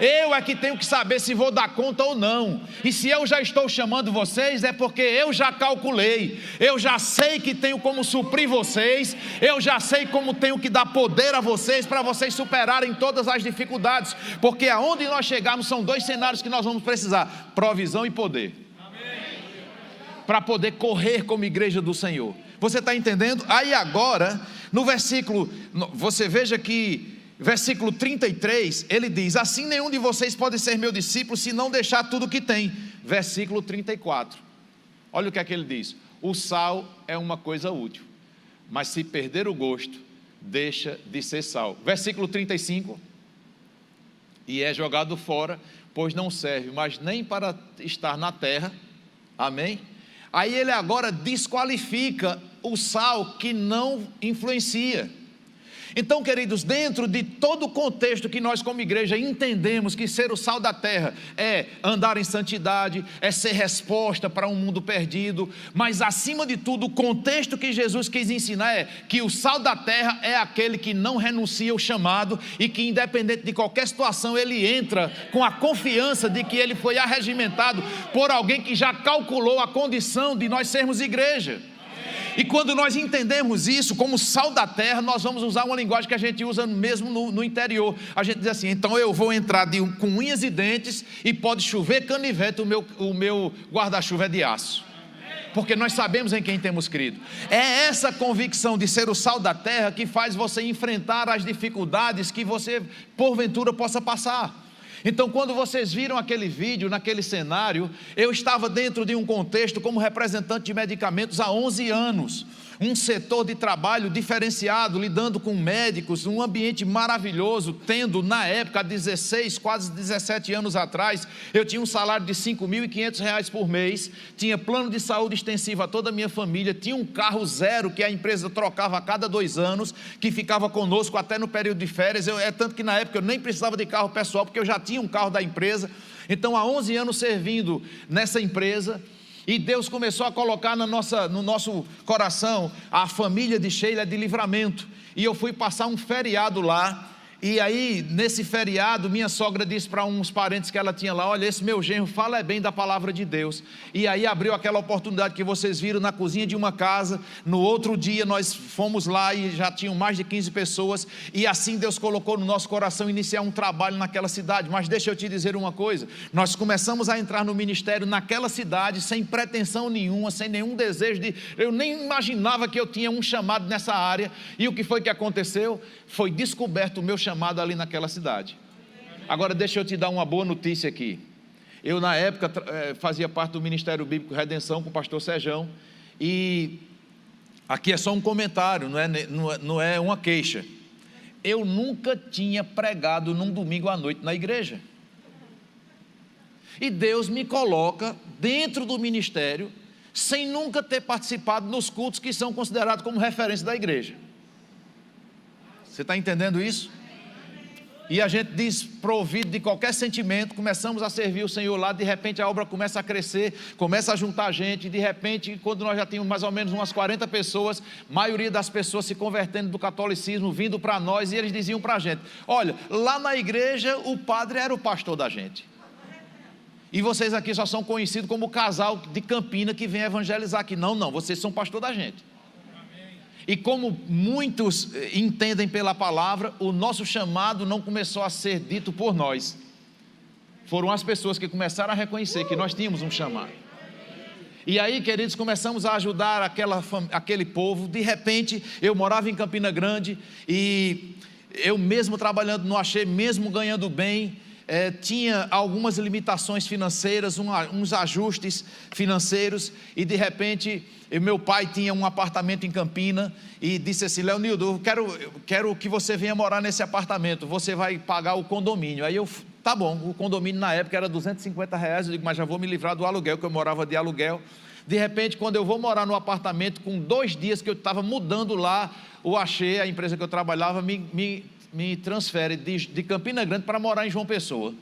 Eu é que tenho que saber se vou dar conta ou não. E se eu já estou chamando vocês, é porque eu já calculei, eu já sei que tenho como suprir vocês, eu já sei como tenho que dar poder a vocês, para vocês superarem todas as dificuldades, porque aonde nós chegarmos são dois cenários que nós vamos precisar: provisão e poder, para poder correr como igreja do Senhor. Você está entendendo? Aí agora, no versículo, você veja que versículo 33, ele diz: assim nenhum de vocês pode ser meu discípulo se não deixar tudo o que tem. Versículo 34, olha o que é que ele diz: o sal é uma coisa útil, mas se perder o gosto, deixa de ser sal. Versículo 35, e é jogado fora, pois não serve mais nem para estar na terra. Amém? Aí ele agora desqualifica o sal que não influencia. Então, queridos, dentro de todo o contexto que nós como igreja entendemos que ser o sal da terra é andar em santidade, é ser resposta para um mundo perdido, mas acima de tudo o contexto que Jesus quis ensinar é que o sal da terra é aquele que não renuncia ao chamado e que, independente de qualquer situação, ele entra com a confiança de que ele foi arregimentado por alguém que já calculou a condição de nós sermos igreja. E quando nós entendemos isso como sal da terra, nós vamos usar uma linguagem que a gente usa mesmo no interior. A gente diz assim: então eu vou entrar com unhas e dentes, e pode chover canivete, o meu guarda-chuva é de aço, porque nós sabemos em quem temos crido. É essa convicção de ser o sal da terra que faz você enfrentar as dificuldades que você porventura possa passar. Então, quando vocês viram aquele vídeo, naquele cenário, eu estava dentro de um contexto como representante de medicamentos há 11 anos, um setor de trabalho diferenciado, lidando com médicos, um ambiente maravilhoso, tendo na época, 16, quase 17 anos atrás, eu tinha um salário de R$5.500 por mês, tinha plano de saúde extensivo a toda a minha família, tinha um carro zero que a empresa trocava a cada 2 anos, que ficava conosco até no período de férias. É tanto que na época eu nem precisava de carro pessoal, porque eu já tinha um carro da empresa. Então, há 11 anos servindo nessa empresa, e Deus começou a colocar no nosso coração a família de Sheila de Livramento, e eu fui passar um feriado lá. E aí, nesse feriado, minha sogra disse para uns parentes que ela tinha lá: olha, esse meu genro fala bem da palavra de Deus. E aí abriu aquela oportunidade que vocês viram na cozinha de uma casa. No outro dia nós fomos lá e já tinham mais de 15 pessoas, e assim Deus colocou no nosso coração iniciar um trabalho naquela cidade. Mas deixa eu te dizer uma coisa: nós começamos a entrar no ministério naquela cidade sem pretensão nenhuma, sem nenhum desejo eu nem imaginava que eu tinha um chamado nessa área. E o que foi que aconteceu? Foi descoberto o meu chamado ali naquela cidade. Agora deixa eu te dar uma boa notícia aqui. Eu na época fazia parte do Ministério Bíblico Redenção com o pastor Sejão, e aqui é só um comentário, não é uma queixa. Eu nunca tinha pregado num domingo à noite na igreja, e Deus me coloca dentro do ministério sem nunca ter participado nos cultos que são considerados como referência da igreja. Você está entendendo isso? E a gente desprovido de qualquer sentimento, começamos a servir o Senhor lá, de repente a obra começa a crescer, começa a juntar gente, de repente, quando nós já tínhamos mais ou menos umas 40 pessoas, a maioria das pessoas se convertendo do catolicismo, vindo para nós, e eles diziam para a gente: olha, lá na igreja o padre era o pastor da gente, e vocês aqui só são conhecidos como o casal de Campina que vem evangelizar aqui. Não, vocês são pastor da gente. E como muitos entendem pela palavra, o nosso chamado não começou a ser dito por nós. Foram as pessoas que começaram a reconhecer que nós tínhamos um chamado. E aí, queridos, começamos a ajudar aquele povo. De repente, eu morava em Campina Grande e eu mesmo trabalhando no Axé, mesmo ganhando bem, tinha algumas limitações financeiras, uns ajustes financeiros, e de repente meu pai tinha um apartamento em Campina e disse assim: Leonildo, eu quero que você venha morar nesse apartamento, você vai pagar o condomínio. Aí eu, tá bom, o condomínio na época era R$250, eu digo, mas já vou me livrar do aluguel, que eu morava de aluguel. De repente, quando eu vou morar no apartamento, com 2 dias que eu estava mudando lá, o Axé, a empresa que eu trabalhava, me transfere de Campina Grande para morar em João Pessoa.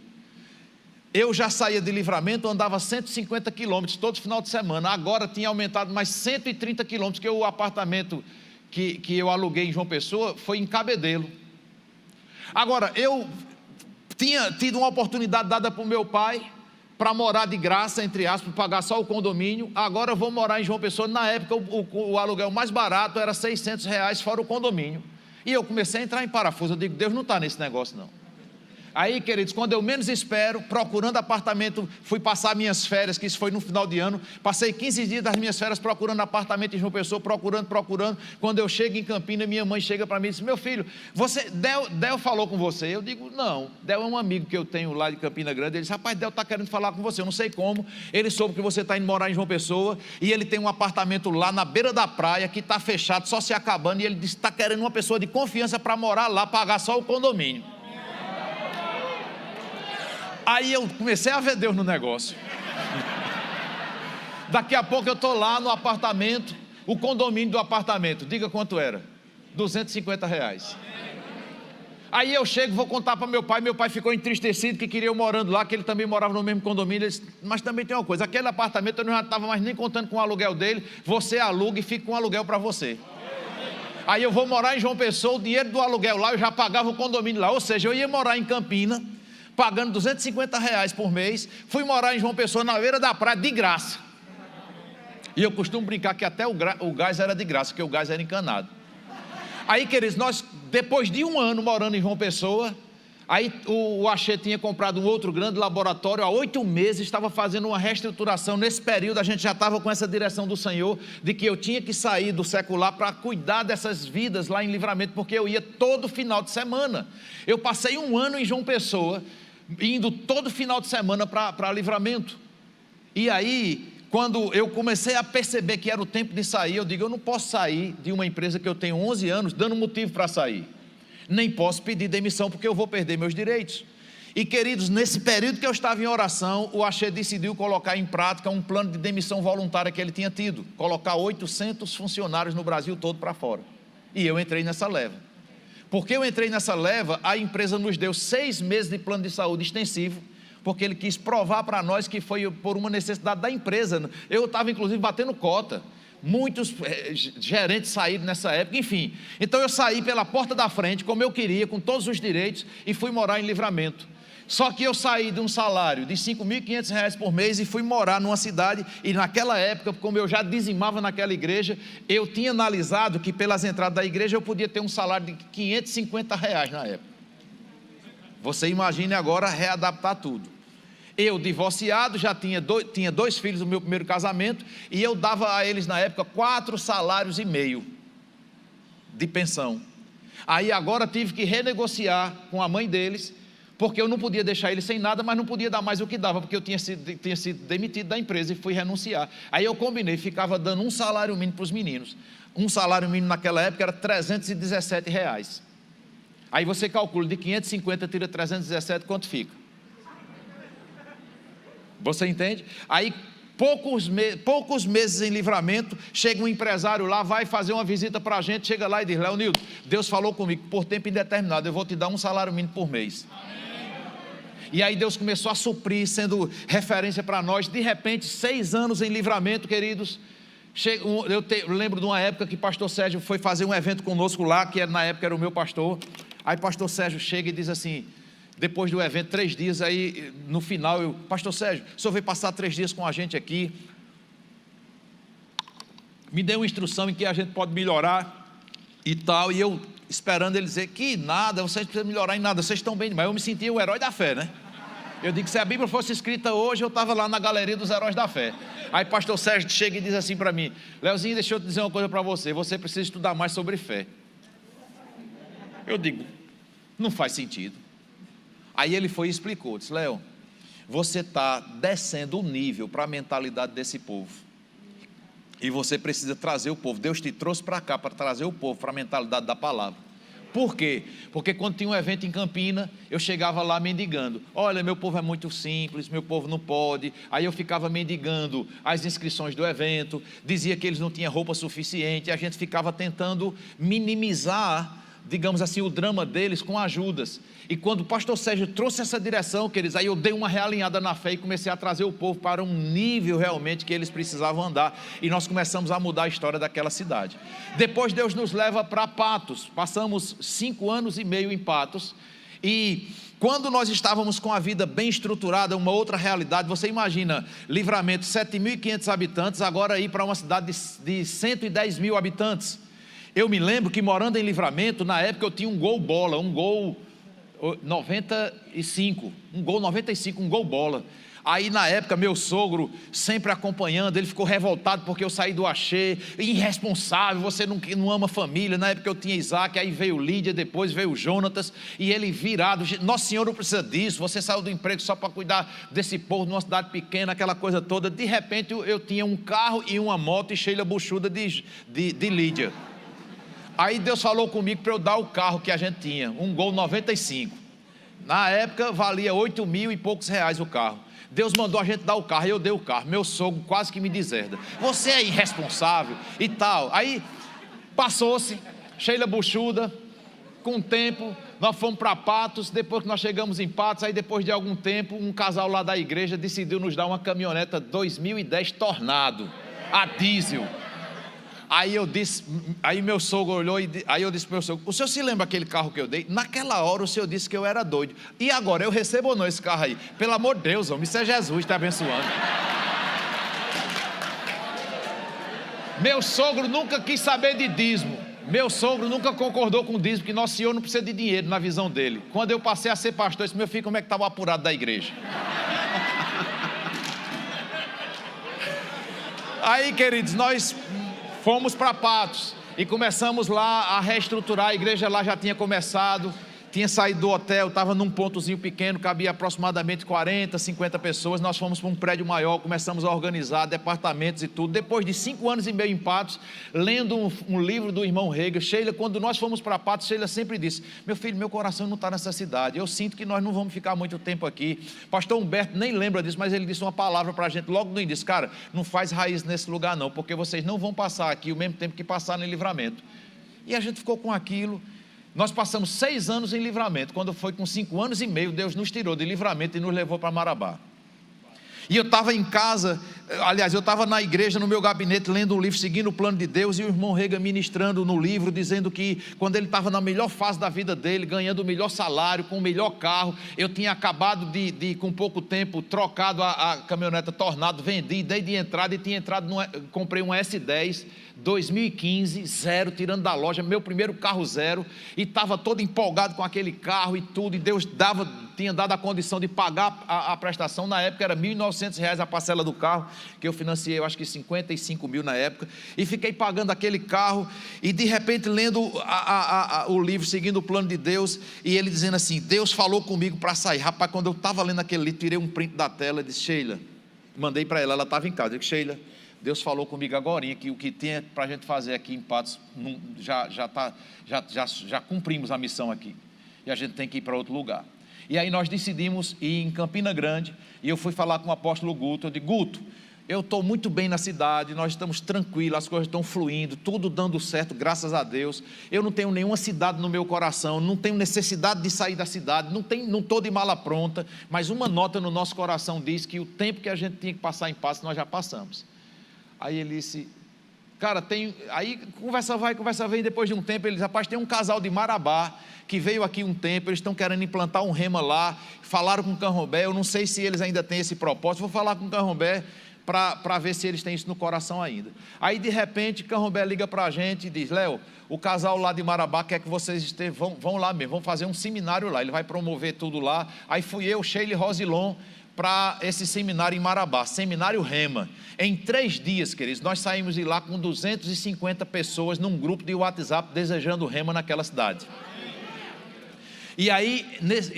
Eu já saía de Livramento, andava 150 quilômetros todo final de semana, agora tinha aumentado mais 130 quilômetros, que o apartamento que eu aluguei em João Pessoa foi em Cabedelo. Agora, eu tinha tido uma oportunidade dada por meu pai para morar de graça, entre aspas, pagar só o condomínio. Agora eu vou morar em João Pessoa. Na época o aluguel mais barato era R$600 fora o condomínio. E eu comecei a entrar em parafuso. Eu digo: Deus não está nesse negócio não. Aí, queridos, quando eu menos espero, procurando apartamento, fui passar minhas férias, que isso foi no final de ano, passei 15 dias das minhas férias procurando apartamento em João Pessoa, procurando. Quando eu chego em Campina, minha mãe chega para mim e diz: meu filho, Del falou com você? Eu digo: não, Del é um amigo que eu tenho lá de Campina Grande. Ele disse: rapaz, Del está querendo falar com você, eu não sei como. Ele soube que você está indo morar em João Pessoa, e ele tem um apartamento lá na beira da praia, que está fechado, só se acabando, e ele disse: está querendo uma pessoa de confiança para morar lá, pagar só o condomínio. Aí eu comecei a ver Deus no negócio. Daqui a pouco eu estou lá no apartamento, o condomínio do apartamento, diga quanto era? R$250. Aí eu chego, vou contar para meu pai ficou entristecido, que queria eu morando lá, que ele também morava no mesmo condomínio. Ele disse: mas também tem uma coisa, aquele apartamento eu não já estava mais nem contando com o aluguel dele, você aluga e fica com o aluguel para você. Aí eu vou morar em João Pessoa, o dinheiro do aluguel lá, eu já pagava o condomínio lá, ou seja, eu ia morar em Campina, pagando R$250 por mês, fui morar em João Pessoa, na beira da praia, de graça. E eu costumo brincar que até o gás era de graça, porque o gás era encanado. Aí, queridos, nós, depois de 1 ano morando em João Pessoa, aí o Axé tinha comprado um outro grande laboratório, há 8 meses, estava fazendo uma reestruturação. Nesse período a gente já estava com essa direção do Senhor, de que eu tinha que sair do secular para cuidar dessas vidas lá em Livramento, porque eu ia todo final de semana. Eu passei 1 ano em João Pessoa, indo todo final de semana para Livramento. E aí, quando eu comecei a perceber que era o tempo de sair, eu digo: eu não posso sair de uma empresa que eu tenho 11 anos dando motivo para sair, nem posso pedir demissão, porque eu vou perder meus direitos. E, queridos, nesse período que eu estava em oração, o Axé decidiu colocar em prática um plano de demissão voluntária que ele tinha tido, colocar 800 funcionários no Brasil todo para fora. E eu entrei nessa leva. Porque eu entrei nessa leva, a empresa nos deu 6 meses de plano de saúde extensivo, porque ele quis provar para nós que foi por uma necessidade da empresa. Eu estava, inclusive, batendo cota. Muitos gerentes saíram nessa época, enfim. Então eu saí pela porta da frente, como eu queria, com todos os direitos, e fui morar em Livramento. Só que eu saí de um salário de R$5.500 por mês e fui morar numa cidade, e naquela época, como eu já dizimava naquela igreja, eu tinha analisado que pelas entradas da igreja eu podia ter um salário de R$550 na época. Você imagine agora readaptar tudo. Eu, divorciado, já tinha 2 filhos do meu primeiro casamento, e eu dava a eles na época 4,5 salários de pensão. Aí agora tive que renegociar com a mãe deles, porque eu não podia deixar eles sem nada, mas não podia dar mais o que dava, porque eu tinha sido demitido da empresa e fui renunciar. Aí eu combinei, ficava dando um salário mínimo para os meninos. Um salário mínimo naquela época era R$317. Aí você calcula, de 550 tira 317, quanto fica? Você entende? Aí Poucos meses em Livramento, chega um empresário lá, vai fazer uma visita para a gente, chega lá e diz: Leonildo, Deus falou comigo, por tempo indeterminado, eu vou te dar um salário mínimo por mês. E aí Deus começou a suprir, sendo referência para nós. De repente, 6 anos em Livramento, queridos. Eu lembro de uma época que pastor Sérgio foi fazer um evento conosco lá, que na época era o meu pastor. Aí pastor Sérgio chega e diz assim, depois do evento, 3 dias, aí no final, pastor Sérgio, o senhor veio passar 3 dias com a gente aqui, me deu uma instrução em que a gente pode melhorar e tal, e eu esperando ele dizer que nada, vocês não precisam melhorar em nada, vocês estão bem demais. Eu me sentia o herói da fé, né? Eu digo, se a Bíblia fosse escrita hoje, eu estava lá na galeria dos heróis da fé. Aí pastor Sérgio chega e diz assim para mim: Leozinho, deixa eu te dizer uma coisa para você, você precisa estudar mais sobre fé. Eu digo, não faz sentido. Aí ele foi e explicou, disse: Léo, você está descendo o nível para a mentalidade desse povo, e você precisa trazer o povo. Deus te trouxe para cá para trazer o povo para a mentalidade da palavra. Por quê? Porque quando tinha um evento em Campina, eu chegava lá mendigando: olha, meu povo é muito simples, meu povo não pode. Aí eu ficava mendigando as inscrições do evento, dizia que eles não tinham roupa suficiente, e a gente ficava tentando minimizar, digamos assim, o drama deles com ajudas. E quando o pastor Sérgio trouxe essa direção, queridos, aí eu dei uma realinhada na fé e comecei a trazer o povo para um nível realmente que eles precisavam andar, e nós começamos a mudar a história daquela cidade. Depois Deus nos leva para Patos, passamos 5 anos e meio em Patos, e quando nós estávamos com a vida bem estruturada, uma outra realidade, você imagina, Livramento, 7.500 habitantes, agora ir para uma cidade de 110 mil habitantes. Eu me lembro que morando em Livramento, na época eu tinha um gol bola, um gol 95, um gol bola. Aí na época meu sogro sempre acompanhando, ele ficou revoltado porque eu saí do Axê, irresponsável, você não ama família. Na época eu tinha Isaac, aí veio Lídia, depois veio Jonatas, e ele virado: Nosso Senhor não precisa disso, você saiu do emprego só para cuidar desse povo numa cidade pequena, aquela coisa toda. De repente eu tinha um carro e uma moto e Sheila buchuda de Lídia. Aí Deus falou comigo para eu dar o carro que a gente tinha, um Gol 95. Na época valia 8 mil e poucos reais o carro. Deus mandou a gente dar o carro, e eu dei o carro. Meu sogro quase que me deserda: você é irresponsável e tal. Aí passou-se, Sheila buchuda, com o tempo nós fomos para Patos. Depois que nós chegamos em Patos, aí depois de algum tempo, um casal lá da igreja decidiu nos dar uma caminhoneta 2010 Tornado, a diesel. Aí meu sogro olhou, aí eu disse para o meu sogro: o senhor se lembra aquele carro que eu dei? Naquela hora o senhor disse que eu era doido, e agora eu recebo ou não esse carro aí? Pelo amor de Deus, homem, isso é Jesus te abençoando. Meu sogro nunca quis saber de dízimo, meu sogro nunca concordou com o dízimo, que Nosso Senhor não precisa de dinheiro na visão dele. Quando eu passei a ser pastor, eu disse: meu filho, como é que estava o apurado da igreja? Aí, queridos, nós fomos para Patos e começamos lá a reestruturar. A igreja lá já tinha começado, tinha saído do hotel, estava num pontozinho pequeno, cabia aproximadamente 40, 50 pessoas. Nós fomos para um prédio maior, começamos a organizar departamentos e tudo. Depois de 5 anos e meio em Patos, lendo um livro do irmão Rega, Sheila, quando nós fomos para Patos, Sheila sempre disse: meu filho, meu coração não está nessa cidade, eu sinto que nós não vamos ficar muito tempo aqui. Pastor Humberto nem lembra disso, mas ele disse uma palavra para a gente logo no início: cara, não faz raiz nesse lugar não, porque vocês não vão passar aqui o mesmo tempo que passaram em Livramento. E a gente ficou com aquilo. Nós passamos 6 anos em Livramento. Quando foi com 5 anos e meio, Deus nos tirou de Livramento e nos levou para Marabá. E eu estava em casa, aliás, eu estava na igreja, no meu gabinete, lendo um livro, seguindo o plano de Deus, e o irmão Rega ministrando no livro, dizendo que quando ele estava na melhor fase da vida dele, ganhando o melhor salário, com o melhor carro, eu tinha acabado com pouco tempo, trocado a caminhoneta Tornado, vendi, dei de entrada e tinha entrado, comprei um S10, 2015, zero, tirando da loja, meu primeiro carro zero, e estava todo empolgado com aquele carro e tudo, e Deus tinha dado a condição de pagar a prestação. Na época era R$ 1.900 a parcela do carro, que eu financiei, eu acho que 55 mil na época, e fiquei pagando aquele carro, e de repente lendo o livro, seguindo o plano de Deus, e ele dizendo assim: Deus falou comigo para sair. Rapaz, quando eu estava lendo aquele livro, tirei um print da tela e disse: Sheila, mandei para ela estava em casa, eu disse: Sheila, Deus falou comigo agorinha que o que tem para a gente fazer aqui em Patos, já cumprimos a missão aqui, e a gente tem que ir para outro lugar. E aí nós decidimos ir em Campina Grande, e eu fui falar com o apóstolo Guto. Eu disse: Guto, eu estou muito bem na cidade, nós estamos tranquilos, as coisas estão fluindo, tudo dando certo, graças a Deus. Eu não tenho nenhuma cidade no meu coração, não tenho necessidade de sair da cidade, não estou de mala pronta, mas uma nota no nosso coração diz que o tempo que a gente tinha que passar em paz, nós já passamos. Aí ele disse, cara, aí conversa vai, conversa vem, depois de um tempo ele disse, rapaz, tem um casal de Marabá, que veio aqui um tempo, eles estão querendo implantar um rema lá, falaram com o Canrombé, eu não sei se eles ainda têm esse propósito, vou falar com o Canrombé, para ver se eles têm isso no coração ainda. Aí de repente Canrombé liga para a gente e diz, Léo, o casal lá de Marabá quer que vocês vão lá mesmo, vão fazer um seminário lá, ele vai promover tudo lá. Aí fui eu, Sheila e Rosilon, para esse seminário em Marabá, seminário Rema. Em 3 dias, queridos, nós saímos de lá com 250 pessoas num grupo de WhatsApp desejando Rema naquela cidade. E aí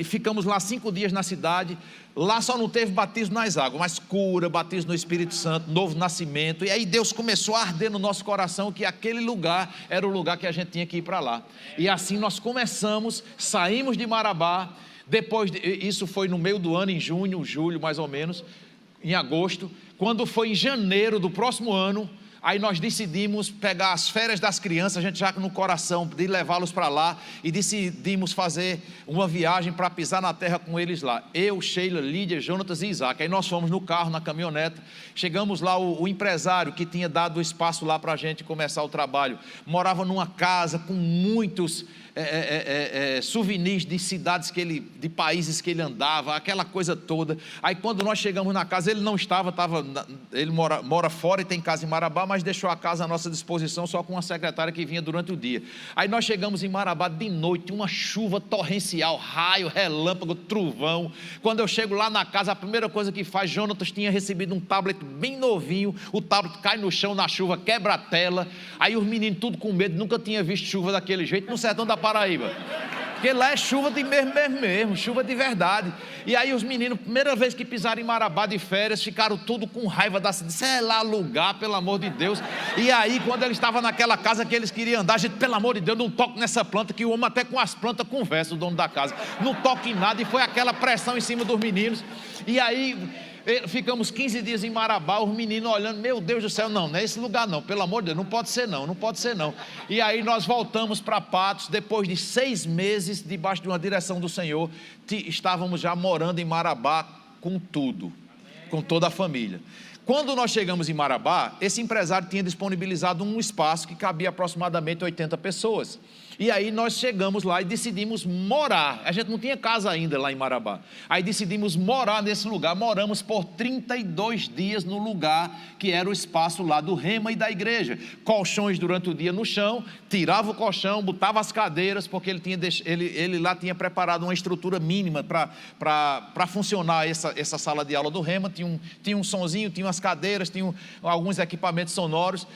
ficamos lá 5 dias na cidade. Lá só não teve batismo nas águas, mas cura, batismo no Espírito Santo, novo nascimento. E aí Deus começou a arder no nosso coração que aquele lugar era o lugar que a gente tinha que ir para lá. E assim nós começamos, saímos de Marabá. Depois, isso foi no meio do ano, em junho, julho mais ou menos, em agosto. Quando foi em janeiro do próximo ano, aí nós decidimos pegar as férias das crianças, a gente já no coração de levá-los para lá, e decidimos fazer uma viagem para pisar na terra com eles lá. Eu, Sheila, Lídia, Jonatas e Isaac. Aí nós fomos no carro, na caminhoneta, chegamos lá, o empresário que tinha dado o espaço lá para a gente começar o trabalho, morava numa casa com muitos souvenirs de cidades de países que ele andava, aquela coisa toda. Aí quando nós chegamos na casa, ele não estava, ele mora fora e tem casa em Marabá, mas deixou a casa à nossa disposição só com uma secretária que vinha durante o dia. Aí nós chegamos em Marabá de noite, uma chuva torrencial, raio, relâmpago, trovão. Quando eu chego lá na casa, a primeira coisa que faz, Jonatas tinha recebido um tablet bem novinho, o tablet cai no chão na chuva, quebra a tela. Aí os meninos tudo com medo, nunca tinha visto chuva daquele jeito no sertão da Paraíba, porque lá é chuva de mesmo, chuva de verdade. E aí os meninos, primeira vez que pisaram em Marabá de férias, ficaram tudo com raiva da cidade, sei lá lugar, pelo amor de Deus. E aí quando eles estavam naquela casa que eles queriam andar, gente, pelo amor de Deus, não toque nessa planta, que o homem até com as plantas conversa, o dono da casa, não toque em nada. E foi aquela pressão em cima dos meninos. E aí ficamos 15 dias em Marabá, os meninos olhando, meu Deus do céu, não é esse lugar não, pelo amor de Deus, não pode ser não. E aí nós voltamos para Patos, depois de 6 meses, debaixo de uma direção do Senhor, estávamos já morando em Marabá com tudo, com toda a família. Quando nós chegamos em Marabá, esse empresário tinha disponibilizado um espaço que cabia aproximadamente 80 pessoas. E aí nós chegamos lá e decidimos morar. A gente não tinha casa ainda lá em Marabá. Aí decidimos morar nesse lugar. Moramos por 32 dias no lugar que era o espaço lá do Rema e da igreja. Colchões durante o dia no chão, tirava o colchão, botava as cadeiras, porque ele lá tinha preparado uma estrutura mínima para funcionar essa sala de aula do Rema. Tinha um sonzinho, tinha umas cadeiras, tinha alguns equipamentos sonoros.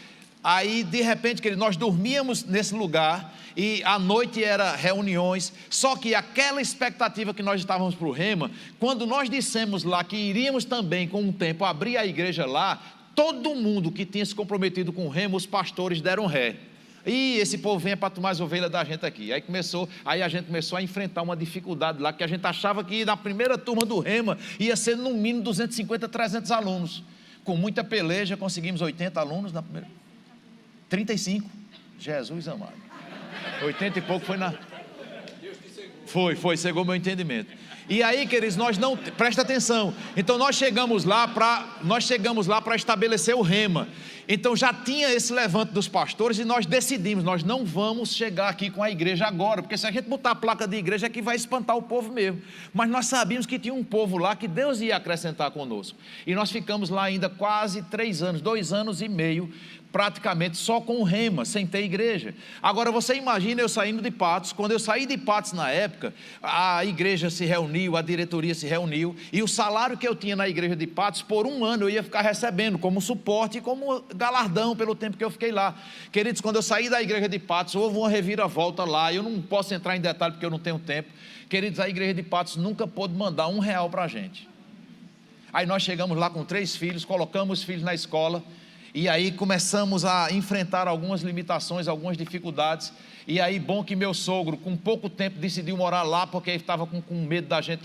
Aí de repente nós dormíamos nesse lugar e à noite era reuniões, só que aquela expectativa que nós estávamos para o Rema, quando nós dissemos lá que iríamos também com um tempo abrir a igreja lá, todo mundo que tinha se comprometido com o Rema, os pastores deram ré. E esse povo vem para tomar as ovelhas da gente aqui. Aí a gente começou a enfrentar uma dificuldade lá, que a gente achava que na primeira turma do Rema ia ser no mínimo 250, 300 alunos. Com muita peleja conseguimos 80 alunos na primeira. 35, Jesus amado, 80 e pouco foi cegou meu entendimento. E aí, queridos, presta atenção, então nós chegamos lá para estabelecer o Rema. Então já tinha esse levante dos pastores e nós decidimos, nós não vamos chegar aqui com a igreja agora, porque se a gente botar a placa de igreja é que vai espantar o povo mesmo. Mas nós sabíamos que tinha um povo lá que Deus ia acrescentar conosco. E nós ficamos lá ainda quase 3 anos, 2 anos e meio, praticamente só com o Rema, sem ter igreja. Agora você imagina eu saindo de Patos. Quando eu saí de Patos na época, a igreja se reuniu, a diretoria se reuniu, e o salário que eu tinha na igreja de Patos, por 1 ano eu ia ficar recebendo como suporte e como galardão pelo tempo que eu fiquei lá. Queridos, quando eu saí da igreja de Patos, houve uma reviravolta lá, eu não posso entrar em detalhe porque eu não tenho tempo. Queridos, a igreja de Patos nunca pôde mandar R$1 para a gente. Aí nós chegamos lá com 3 filhos, colocamos os filhos na escola, e aí começamos a enfrentar algumas limitações, algumas dificuldades. E aí bom que meu sogro, com pouco tempo, decidiu morar lá, porque ele estava com medo da gente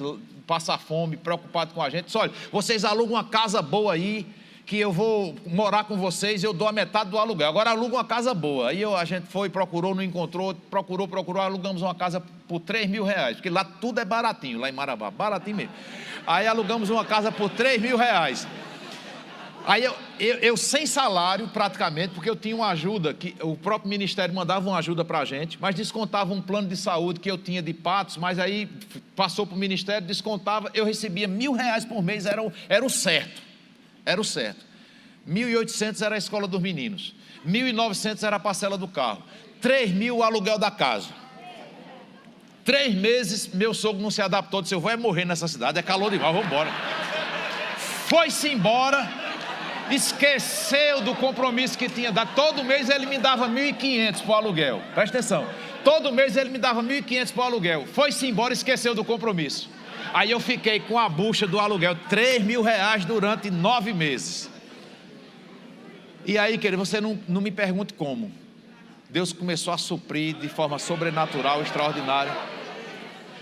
passar fome, preocupado com a gente. Disse, olha, vocês alugam uma casa boa aí, que eu vou morar com vocês, eu dou a metade do aluguel. Agora aluga uma casa boa. Aí a gente foi, procurou, não encontrou, procurou, alugamos uma casa por R$3.000, porque lá tudo é baratinho, lá em Marabá, baratinho mesmo. Aí alugamos uma casa por R$3.000. Aí eu sem salário praticamente, porque eu tinha uma ajuda, que o próprio ministério mandava uma ajuda para a gente, mas descontava um plano de saúde que eu tinha de Patos, mas aí passou para o ministério, descontava, eu recebia R$1.000 por mês, era o certo. Era o certo. 1.800 era a escola dos meninos. 1.900 era a parcela do carro. 3.000 o aluguel da casa. 3 meses, meu sogro não se adaptou, disse, eu vou morrer nessa cidade, é calor demais, vou embora. Foi-se embora, esqueceu do compromisso que tinha dado. Todo mês ele me dava 1.500 para o aluguel. Presta atenção. Todo mês ele me dava 1.500 para o aluguel. Foi-se embora, esqueceu do compromisso. Aí eu fiquei com a bucha do aluguel, R$3.000 durante 9 meses. E aí, querido, você não me pergunte como. Deus começou a suprir de forma sobrenatural, extraordinária.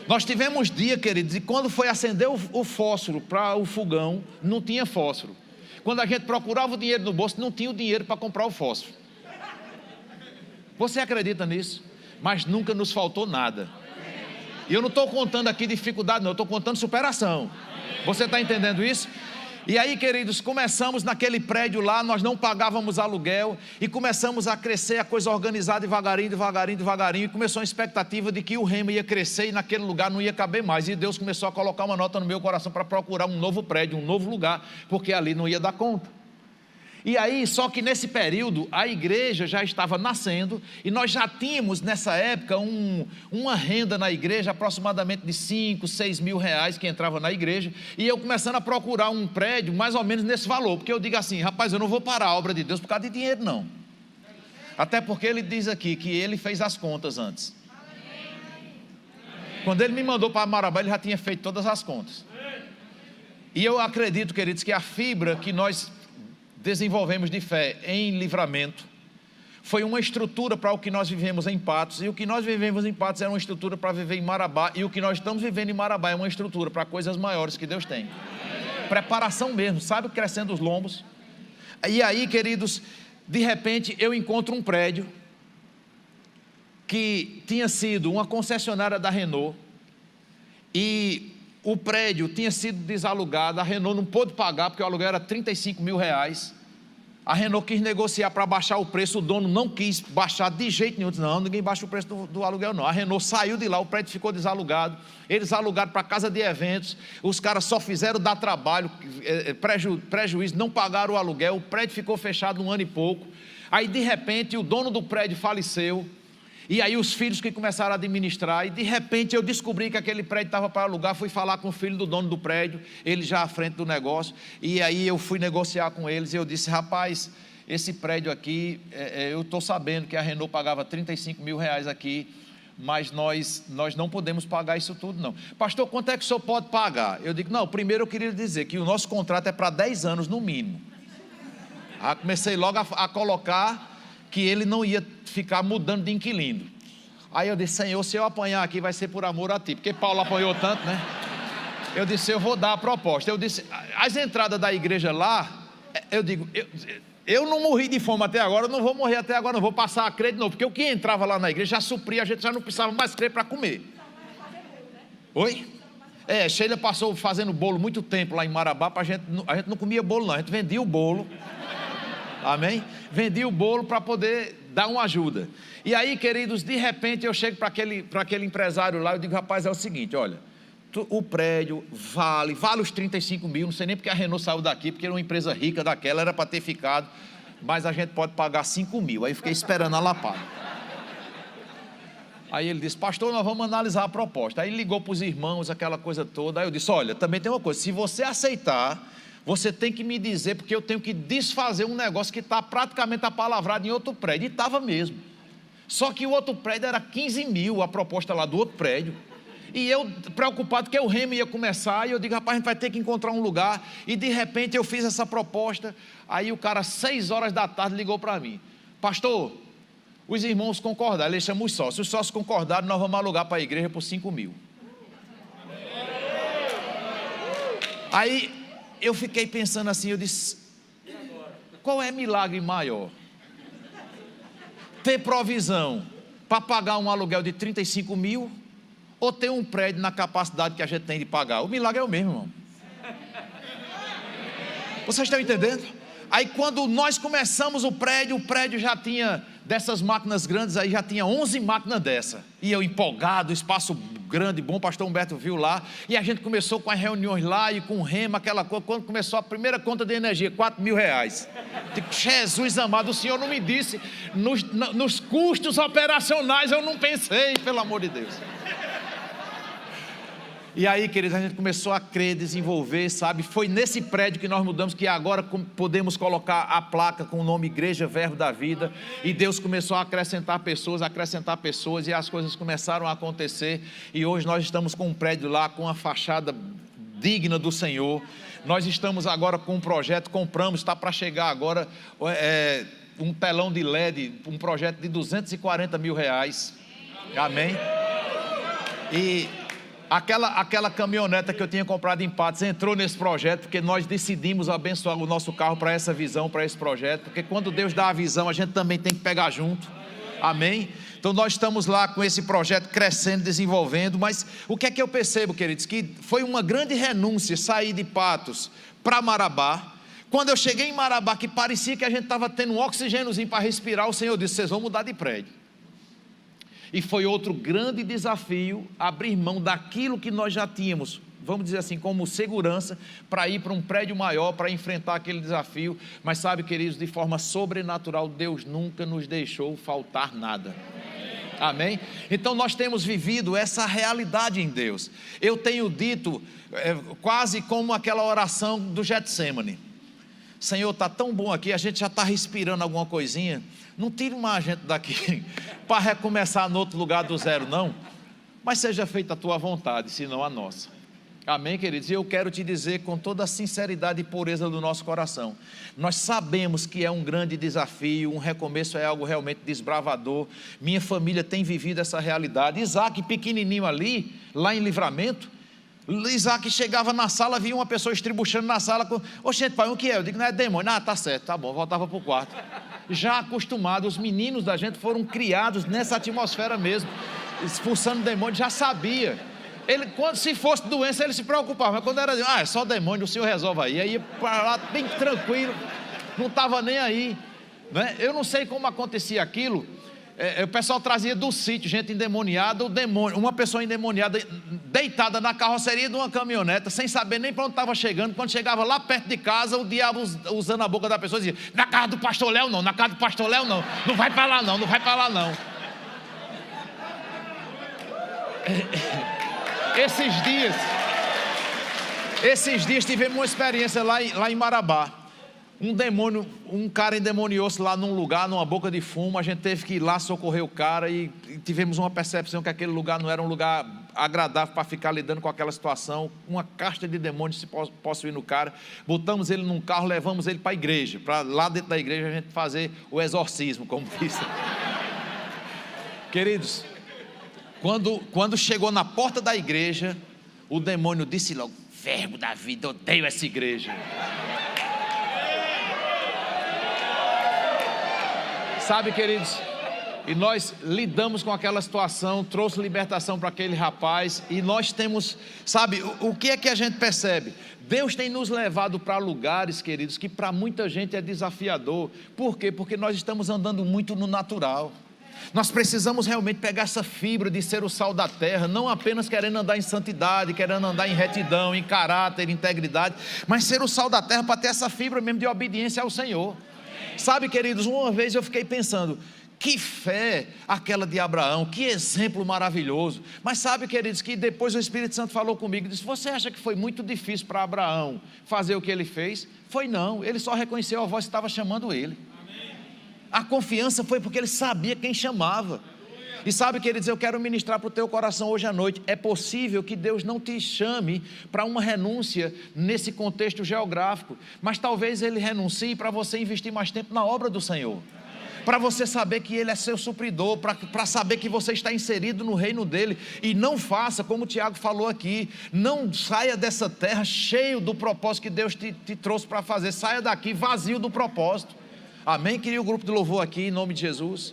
Nós tivemos dia, queridos, e quando foi acender o fósforo para o fogão, não tinha fósforo. Quando a gente procurava o dinheiro no bolso, não tinha o dinheiro para comprar o fósforo. Você acredita nisso? Mas nunca nos faltou nada. E eu não estou contando aqui dificuldade, não, eu estou contando superação. Você está entendendo isso? E aí, queridos, começamos naquele prédio lá, nós não pagávamos aluguel, e começamos a crescer, a coisa organizada devagarinho, e começou a expectativa de que o Rema ia crescer e naquele lugar não ia caber mais. E Deus começou a colocar uma nota no meu coração para procurar um novo prédio, um novo lugar, porque ali não ia dar conta. E aí, só que nesse período, a igreja já estava nascendo, e nós já tínhamos nessa época uma renda na igreja, aproximadamente de 5, 6 mil reais que entrava na igreja, e eu começando a procurar um prédio mais ou menos nesse valor, porque eu digo assim, rapaz, eu não vou parar a obra de Deus por causa de dinheiro não. Até porque ele diz aqui que ele fez as contas antes. Quando ele me mandou para Marabá, ele já tinha feito todas as contas. E eu acredito, queridos, que a fibra que nós desenvolvemos de fé em Livramento foi uma estrutura para o que nós vivemos em Patos, e o que nós vivemos em Patos é uma estrutura para viver em Marabá, e o que nós estamos vivendo em Marabá é uma estrutura para coisas maiores que Deus tem. Preparação mesmo, sabe, crescendo os lombos. E aí, queridos, de repente eu encontro um prédio que tinha sido uma concessionária da Renault, e o prédio tinha sido desalugado, a Renault não pôde pagar, porque o aluguel era 35 mil reais. A Renault quis negociar para baixar o preço, o dono não quis baixar de jeito nenhum. Disse, não, ninguém baixa o preço do aluguel não. A Renault saiu de lá, o prédio ficou desalugado, eles alugaram para casa de eventos, os caras só fizeram dar trabalho, prejuízo, não pagaram o aluguel, o prédio ficou fechado 1 ano e pouco. Aí de repente o dono do prédio faleceu, e aí os filhos que começaram a administrar, e de repente eu descobri que aquele prédio estava para alugar, fui falar com o filho do dono do prédio, ele já à frente do negócio, e aí eu fui negociar com eles, e eu disse, rapaz, esse prédio aqui, eu estou sabendo que a Renault pagava 35 mil reais aqui, mas nós não podemos pagar isso tudo não. Pastor, quanto é que o senhor pode pagar? Eu digo, não, primeiro eu queria dizer que o nosso contrato é para 10 anos no mínimo. Aí comecei logo a colocar que ele não ia ficar mudando de inquilino. Aí eu disse, Senhor, se eu apanhar aqui vai ser por amor a ti, porque Paulo apanhou tanto, né? Eu disse, eu vou dar a proposta. Eu disse, as entradas da igreja lá, eu digo, eu não morri de fome até agora, eu não vou morrer até agora, não vou passar a crer de novo, porque o que entrava lá na igreja já supria, a gente já não precisava mais crer para comer. Oi? Sheila passou fazendo bolo muito tempo lá em Marabá, a gente não comia bolo não, a gente vendia o bolo. Amém? Vendi o bolo para poder dar uma ajuda. E aí, queridos, de repente eu chego para aquele empresário lá, eu digo, rapaz, é o seguinte, olha, o prédio vale os 35 mil, não sei nem porque a Renault saiu daqui, porque era uma empresa rica daquela, era para ter ficado, mas a gente pode pagar 5 mil. Aí fiquei esperando a lapada. Aí ele disse, pastor, nós vamos analisar a proposta. Aí ligou para os irmãos, aquela coisa toda. Aí eu disse, olha, também tem uma coisa, se você aceitar, você tem que me dizer, porque eu tenho que desfazer um negócio que está praticamente apalavrado em outro prédio. E estava mesmo. Só que o outro prédio era 15 mil, a proposta lá do outro prédio. E eu, preocupado que o Rema ia começar, e eu digo, rapaz, a gente vai ter que encontrar um lugar. E de repente eu fiz essa proposta. Aí o cara, 6 horas da tarde, ligou para mim. Pastor, os irmãos concordaram, ele chama os sócios concordaram, nós vamos alugar para a igreja por 5 mil. Aí eu fiquei pensando assim, eu disse, qual é milagre maior? Ter provisão para pagar um aluguel de 35 mil ou ter um prédio na capacidade que a gente tem de pagar? O milagre é o mesmo, irmão. Vocês estão entendendo? Aí quando nós começamos o prédio já tinha, dessas máquinas grandes aí, já tinha 11 máquinas dessa. E eu empolgado, espaço grande, bom, o pastor Humberto viu lá. E a gente começou com as reuniões lá e com o rema, aquela coisa. Quando começou a primeira conta de energia, R$4.000. Digo, Jesus amado, o Senhor não me disse, nos custos operacionais eu não pensei, pelo amor de Deus. E aí, queridos, a gente começou a crer, desenvolver, sabe? Foi nesse prédio que nós mudamos, que agora podemos colocar a placa com o nome Igreja Verbo da Vida. E Deus começou a acrescentar pessoas, e as coisas começaram a acontecer. E hoje nós estamos com um prédio lá, com uma fachada digna do Senhor. Nós estamos agora com um projeto, compramos, está para chegar agora um telão de LED, um projeto de R$240 mil. Amém? E aquela caminhoneta que eu tinha comprado em Patos entrou nesse projeto, porque nós decidimos abençoar o nosso carro para essa visão, para esse projeto, porque quando Deus dá a visão, a gente também tem que pegar junto. Amém? Então nós estamos lá com esse projeto crescendo, desenvolvendo. Mas o que é que eu percebo, queridos? Que foi uma grande renúncia sair de Patos para Marabá. Quando eu cheguei em Marabá, que parecia que a gente estava tendo um oxigêniozinho para respirar, o Senhor disse, vocês vão mudar de prédio. E foi outro grande desafio, abrir mão daquilo que nós já tínhamos, vamos dizer assim, como segurança, para ir para um prédio maior, para enfrentar aquele desafio. Mas sabe, queridos, de forma sobrenatural, Deus nunca nos deixou faltar nada. Amém? Então nós temos vivido essa realidade em Deus. Eu tenho dito, quase como aquela oração do Getsemane: Senhor, está tão bom aqui, a gente já está respirando alguma coisinha, não tire mais a gente daqui para recomeçar no outro lugar do zero, não. Mas seja feita a tua vontade, senão a nossa. Amém, queridos? E eu quero te dizer com toda a sinceridade e pureza do nosso coração, nós sabemos que é um grande desafio, um recomeço é algo realmente desbravador. Minha família tem vivido essa realidade. Isaac, pequenininho ali, lá em Livramento, Isaac chegava na sala, via uma pessoa estribuchando na sala, gente, pai, o que é? Eu digo, não é demônio. Ah, tá certo, tá bom, voltava para o quarto. Já acostumado, os meninos da gente foram criados nessa atmosfera mesmo, expulsando demônio, já sabia. Ele, se fosse doença, ele se preocupava, mas quando era, é só demônio, o Senhor resolve aí. Aí ia para lá bem tranquilo, não estava nem aí, né? Eu não sei como acontecia aquilo. O pessoal trazia do sítio gente endemoniada, uma pessoa endemoniada deitada na carroceria de uma caminhonete, sem saber nem para onde estava chegando. Quando chegava lá perto de casa, o diabo, usando a boca da pessoa, dizia, na casa do pastor Léo não, na casa do pastor Léo não, não vai para lá não, não vai para lá não. Esses dias tivemos uma experiência lá em Marabá. Um cara endemoniou-se lá num lugar, numa boca de fumo. A gente teve que ir lá socorrer o cara e tivemos uma percepção que aquele lugar não era um lugar agradável para ficar lidando com aquela situação. Uma casta de demônios se possuindo o cara. Botamos ele num carro, levamos ele para a igreja, para lá dentro da igreja a gente fazer o exorcismo, como disse. Queridos, quando chegou na porta da igreja, o demônio disse logo, Verbo da Vida, odeio essa igreja. Sabe, queridos, e nós lidamos com aquela situação, trouxe libertação para aquele rapaz, e nós temos, sabe, o que é que a gente percebe? Deus tem nos levado para lugares, queridos, que para muita gente é desafiador. Por quê? Porque nós estamos andando muito no natural. Nós precisamos realmente pegar essa fibra de ser o sal da terra, não apenas querendo andar em santidade, querendo andar em retidão, em caráter, em integridade, mas ser o sal da terra para ter essa fibra mesmo de obediência ao Senhor. Sabe, queridos, uma vez eu fiquei pensando, que fé aquela de Abraão, que exemplo maravilhoso. Mas sabe, queridos, que depois o Espírito Santo falou comigo e disse, você acha que foi muito difícil para Abraão fazer o que ele fez? Foi não, ele só reconheceu a voz que estava chamando ele. A confiança foi porque ele sabia quem chamava. E sabe, queridos, eu quero ministrar para o teu coração hoje à noite. É possível que Deus não te chame para uma renúncia nesse contexto geográfico, mas talvez Ele renuncie para você investir mais tempo na obra do Senhor. para você saber que Ele é seu supridor, para saber que você está inserido no reino dEle. E não faça, como o Tiago falou aqui, não saia dessa terra cheio do propósito que Deus te trouxe para fazer. Saia daqui vazio do propósito. Amém? Queria o grupo de louvor aqui, em nome de Jesus.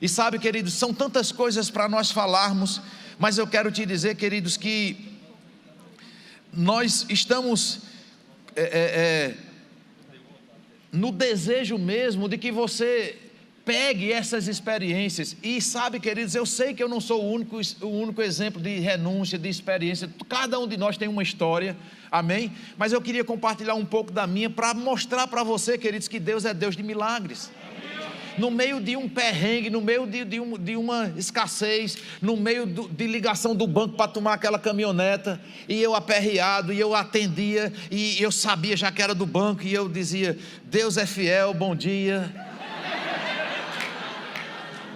E sabe, queridos, são tantas coisas para nós falarmos, mas eu quero te dizer, queridos, que nós estamos no desejo mesmo de que você pegue essas experiências. E sabe, queridos, eu sei que eu não sou o único exemplo de renúncia, de experiência. Cada um de nós tem uma história, amém? Mas eu queria compartilhar um pouco da minha, para mostrar para você, queridos, que Deus é Deus de milagres. No meio de um perrengue, no meio de uma escassez, no meio de ligação do banco para tomar aquela caminhoneta, e eu aperreado, e eu atendia, e eu sabia já que era do banco, e eu dizia: Deus é fiel, bom dia.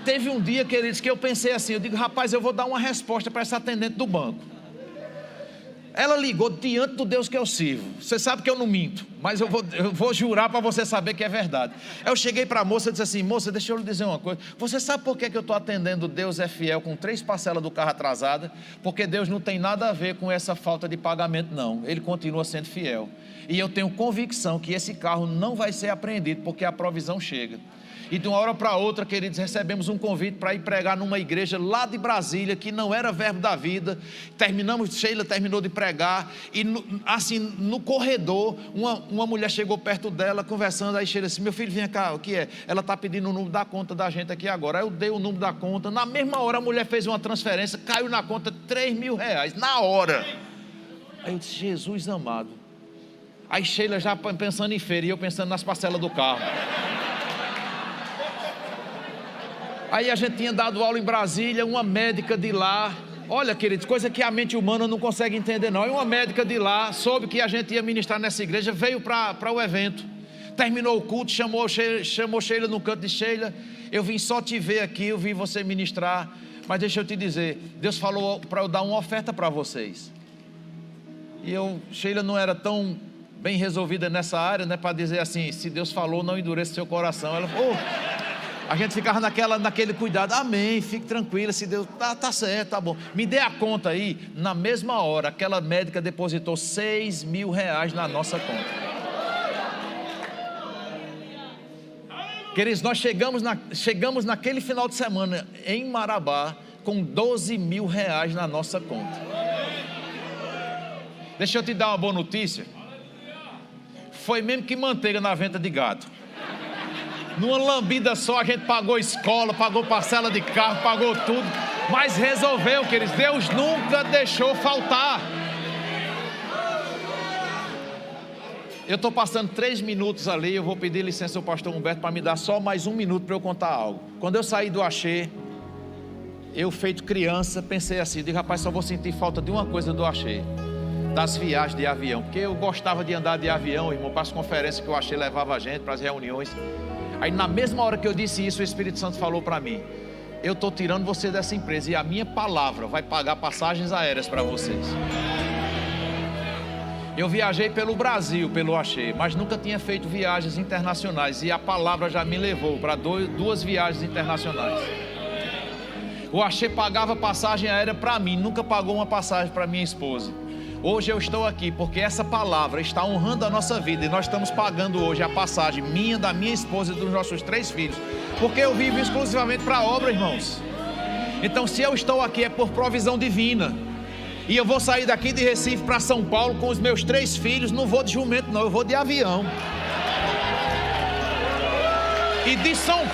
Teve um dia, queridos, que eu pensei assim, eu digo: rapaz, eu vou dar uma resposta para essa atendente do banco. Ela ligou diante do Deus que eu sirvo. Você sabe que eu não minto, mas eu vou jurar para você saber que é verdade. Eu cheguei para a moça e disse assim: moça, deixa eu lhe dizer uma coisa. Você sabe por que eu estou atendendo Deus é fiel com 3 parcelas do carro atrasada? Porque Deus não tem nada a ver com essa falta de pagamento, não. Ele continua sendo fiel. E eu tenho convicção que esse carro não vai ser apreendido, porque a provisão chega. E de uma hora para outra, queridos, recebemos um convite para ir pregar numa igreja lá de Brasília, que não era Verbo da Vida. Sheila terminou de pregar, e assim, no corredor, uma mulher chegou perto dela, conversando. Aí Sheila disse: meu filho, vem cá, o que é? Ela está pedindo o número da conta da gente aqui agora. Aí eu dei o número da conta. Na mesma hora a mulher fez uma transferência, caiu na conta R$3.000, na hora. Aí eu disse: Jesus amado. Aí Sheila já pensando em feira, e eu pensando nas parcelas do carro. Aí a gente tinha dado aula em Brasília, uma médica de lá, olha, queridos, coisa que a mente humana não consegue entender não. E uma médica de lá soube que a gente ia ministrar nessa igreja, veio para o evento, terminou o culto, chamou Sheila no canto de: Sheila, eu vim só te ver aqui, eu vim você ministrar, mas deixa eu te dizer, Deus falou para eu dar uma oferta para vocês. E Sheila não era tão bem resolvida nessa área, né, para dizer assim: se Deus falou, não endureça seu coração. Ela falou: a gente ficava naquele cuidado: amém, fique tranquila, se Deus, tá certo, tá bom, me dê a conta aí. Na mesma hora, aquela médica depositou R$6.000 na nossa conta. Queridos, nós chegamos naquele final de semana em Marabá com R$12.000 na nossa conta. Deixa eu te dar uma boa notícia. Foi mesmo que manteiga na venta de gato. Numa lambida só a gente pagou escola, pagou parcela de carro, pagou tudo, mas resolveu, queridos. Deus nunca deixou faltar. Eu estou passando 3 minutos ali, eu vou pedir licença ao pastor Humberto para me dar só mais 1 minuto para eu contar algo. Quando eu saí do Axê, eu feito criança, pensei assim, digo: rapaz, só vou sentir falta de uma coisa do Axê, das viagens de avião, porque eu gostava de andar de avião, irmão, para as conferências que o Axê levava a gente, para as reuniões. Aí na mesma hora que eu disse isso, o Espírito Santo falou para mim: eu estou tirando você dessa empresa, e a minha palavra vai pagar passagens aéreas para vocês. Eu viajei pelo Brasil, pelo Axê, mas nunca tinha feito viagens internacionais, e a palavra já me levou para 2 viagens internacionais. O Axê pagava passagem aérea para mim, nunca pagou uma passagem para minha esposa. Hoje eu estou aqui porque essa palavra está honrando a nossa vida, e nós estamos pagando hoje a passagem minha, da minha esposa e dos nossos 3 filhos, porque eu vivo exclusivamente para a obra, irmãos. Então, se eu estou aqui é por provisão divina. E eu vou sair daqui de Recife para São Paulo com os meus 3 filhos, não vou de jumento não, eu vou de avião. E de São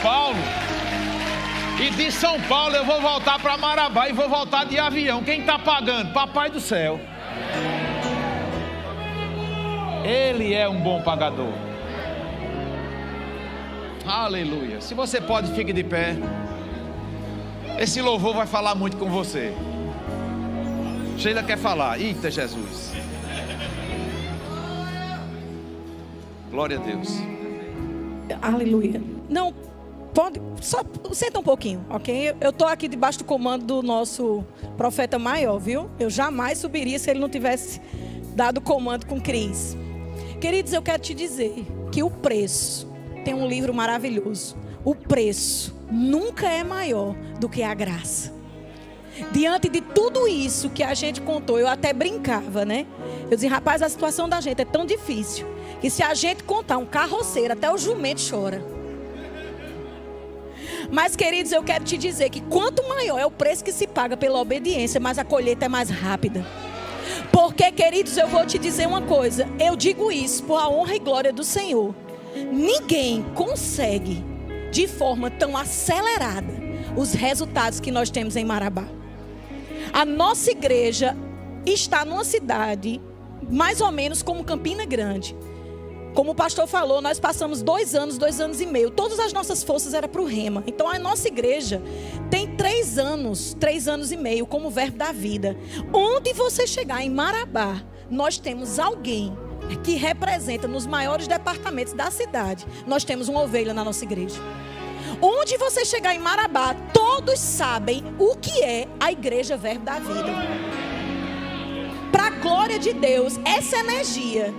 Paulo eu vou voltar para Marabá e vou voltar de avião. Quem está pagando? Papai do céu. Ele é um bom pagador. Aleluia. Se você pode, fique de pé. Esse louvor vai falar muito com você. Sheila quer falar. Eita Jesus. Glória a Deus. Aleluia. Não, pode, só senta um pouquinho, ok? Eu estou aqui debaixo do comando do nosso profeta maior, viu? Eu jamais subiria se ele não tivesse dado comando com Cris. Queridos, eu quero te dizer que o preço, tem um livro maravilhoso, o preço nunca é maior do que a graça. Diante de tudo isso que a gente contou, eu até brincava, né? Eu dizia, rapaz, a situação da gente é tão difícil que se a gente contar um carroceiro, até o jumento chora. Mas, queridos, eu quero te dizer que quanto maior é o preço que se paga pela obediência, mais a colheita é mais rápida. Porque, queridos, eu vou te dizer uma coisa. Eu digo isso por a honra e glória do Senhor. Ninguém consegue, de forma tão acelerada, os resultados que nós temos em Marabá. A nossa igreja está numa cidade, mais ou menos como Campina Grande. Como o pastor falou, nós passamos 2 anos e meio. Todas as nossas forças eram para o Rema. Então a nossa igreja tem 3 anos e meio como verbo da vida. Onde você chegar em Marabá, nós temos alguém que representa nos maiores departamentos da cidade. Nós temos uma ovelha na nossa igreja. Onde você chegar em Marabá, todos sabem o que é a igreja Verbo da Vida. Para a glória de Deus, essa energia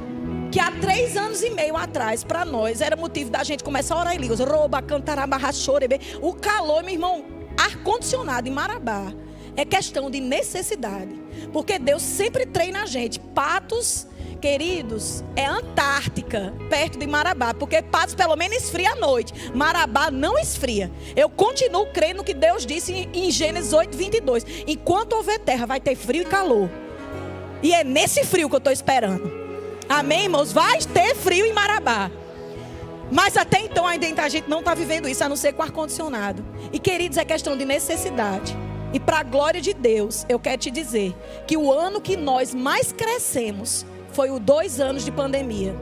que há 3 anos e meio atrás, para nós, era motivo da gente começar a orar em línguas. Rouba, cantará, barrachorebe. O calor, meu irmão, ar-condicionado em Marabá é questão de necessidade. Porque Deus sempre treina a gente. Patos, queridos, é Antártica, perto de Marabá. Porque Patos pelo menos esfria à noite. Marabá não esfria. Eu continuo crendo no que Deus disse em Gênesis 8:22. Enquanto houver terra, vai ter frio e calor. E é nesse frio que eu estou esperando. Amém, irmãos? Vai ter frio em Marabá. Mas até então ainda a gente não está vivendo isso, a não ser com ar-condicionado. E, queridos, é questão de necessidade. E para a glória de Deus, eu quero te dizer que o ano que nós mais crescemos foi os 2 anos de pandemia.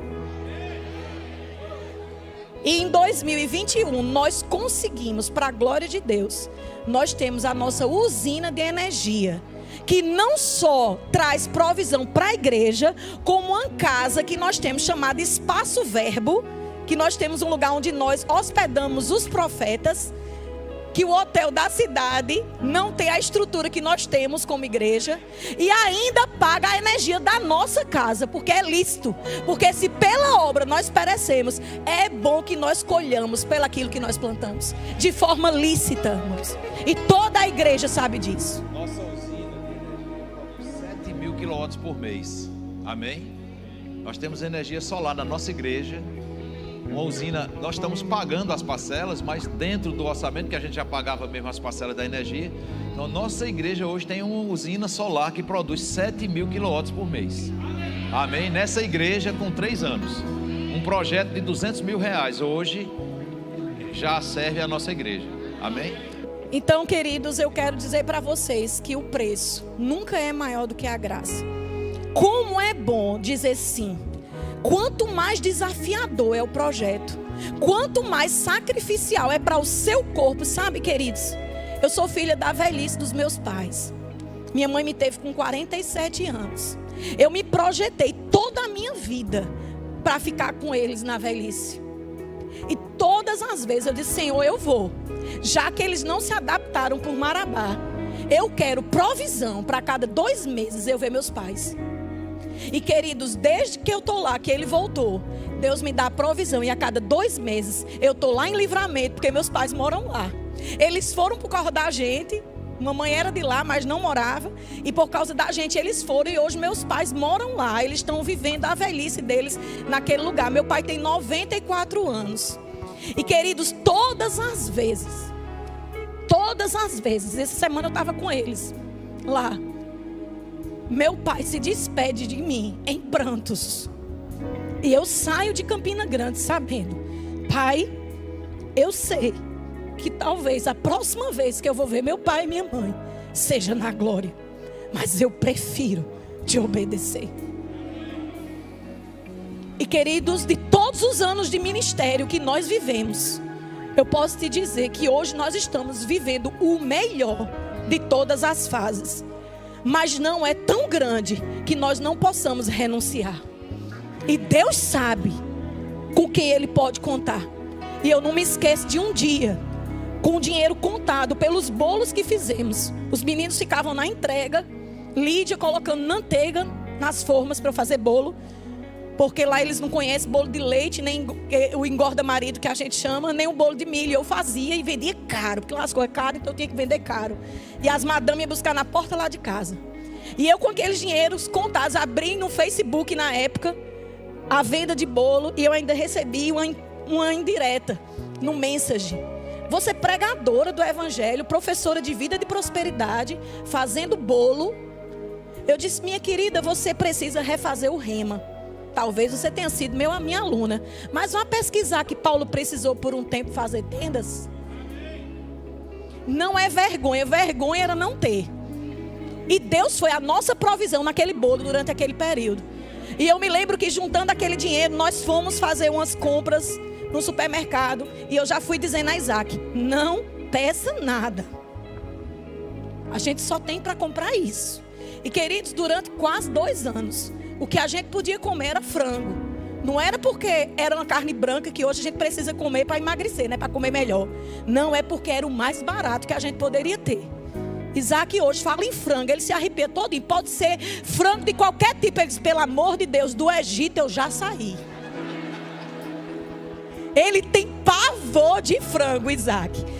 E em 2021, nós conseguimos, para a glória de Deus, nós temos a nossa usina de energia, que não só traz provisão para a igreja, como uma casa que nós temos chamada Espaço Verbo, que nós temos um lugar onde nós hospedamos os profetas, que o hotel da cidade não tem a estrutura que nós temos como igreja, e ainda paga a energia da nossa casa, porque é lícito. Porque se pela obra nós perecemos, é bom que nós colhamos pelaquilo que nós plantamos, de forma lícita, irmãos. E toda a igreja sabe disso. Nossa usina produz 7.000 quilowatts por mês. Amém? Nós temos energia solar na nossa igreja. Uma usina, nós estamos pagando as parcelas, mas dentro do orçamento, que a gente já pagava mesmo as parcelas da energia. Então, nossa igreja hoje tem uma usina solar que produz 7.000 quilowatts por mês. Amém? Nessa igreja, com 3 anos. Um projeto de R$200 mil hoje já serve a nossa igreja. Amém? Então, queridos, eu quero dizer para vocês que o preço nunca é maior do que a graça. Como é bom dizer sim. Quanto mais desafiador é o projeto, quanto mais sacrificial é para o seu corpo, sabe, queridos? Eu sou filha da velhice dos meus pais. Minha mãe me teve com 47 anos. Eu me projetei toda a minha vida para ficar com eles na velhice. E todas as vezes eu disse, Senhor, eu vou. Já que eles não se adaptaram por Marabá, eu quero provisão para cada 2 meses eu ver meus pais. E, queridos, desde que eu estou lá, que ele voltou, Deus me dá provisão. E a cada 2 meses eu estou lá em Livramento, porque meus pais moram lá. Eles foram por causa da gente. Mamãe era de lá, mas não morava. E por causa da gente eles foram. E hoje meus pais moram lá. Eles estão vivendo a velhice deles naquele lugar. Meu pai tem 94 anos. E, queridos, todas as vezes, essa semana eu estava com eles lá. Meu pai se despede de mim em prantos. E eu saio de Campina Grande sabendo, pai, eu sei que talvez a próxima vez que eu vou ver meu pai e minha mãe seja na glória, mas eu prefiro te obedecer. E, queridos, de todos os anos de ministério que nós vivemos, eu posso te dizer que hoje nós estamos vivendo o melhor de todas as fases. Mas não é tão grande que nós não possamos renunciar. E Deus sabe com quem Ele pode contar. E eu não me esqueço de um dia, com o dinheiro contado pelos bolos que fizemos. Os meninos ficavam na entrega, Lídia colocando manteiga nas formas para eu fazer bolo. Porque lá eles não conhecem bolo de leite, nem o engorda marido que a gente chama, nem o bolo de milho. Eu fazia e vendia caro, porque lá as coisas caras, então eu tinha que vender caro. E as madames iam buscar na porta lá de casa. E eu com aqueles dinheiros contados, abri no Facebook na época a venda de bolo, e eu ainda recebi uma indireta no Message. Você pregadora do evangelho, professora de vida de prosperidade, fazendo bolo. Eu disse: minha querida, você precisa refazer o rema. Talvez você tenha sido minha aluna, mas vá pesquisar que Paulo precisou por um tempo fazer tendas. Não é vergonha, vergonha era não ter. E Deus foi a nossa provisão naquele bolo durante aquele período. E eu me lembro que juntando aquele dinheiro, nós fomos fazer umas compras no supermercado. E eu já fui dizendo a Isaac: não peça nada. A gente só tem para comprar isso. E queridos, durante quase 2 anos, o que a gente podia comer era frango. Não era porque era uma carne branca que hoje a gente precisa comer para emagrecer, né? Para comer melhor. Não, é porque era o mais barato que a gente poderia ter. Isaac hoje fala em frango, ele se arrepia todo. E pode ser frango de qualquer tipo. Ele diz: pelo amor de Deus, do Egito eu já saí. Ele tem pavor de frango, Isaac.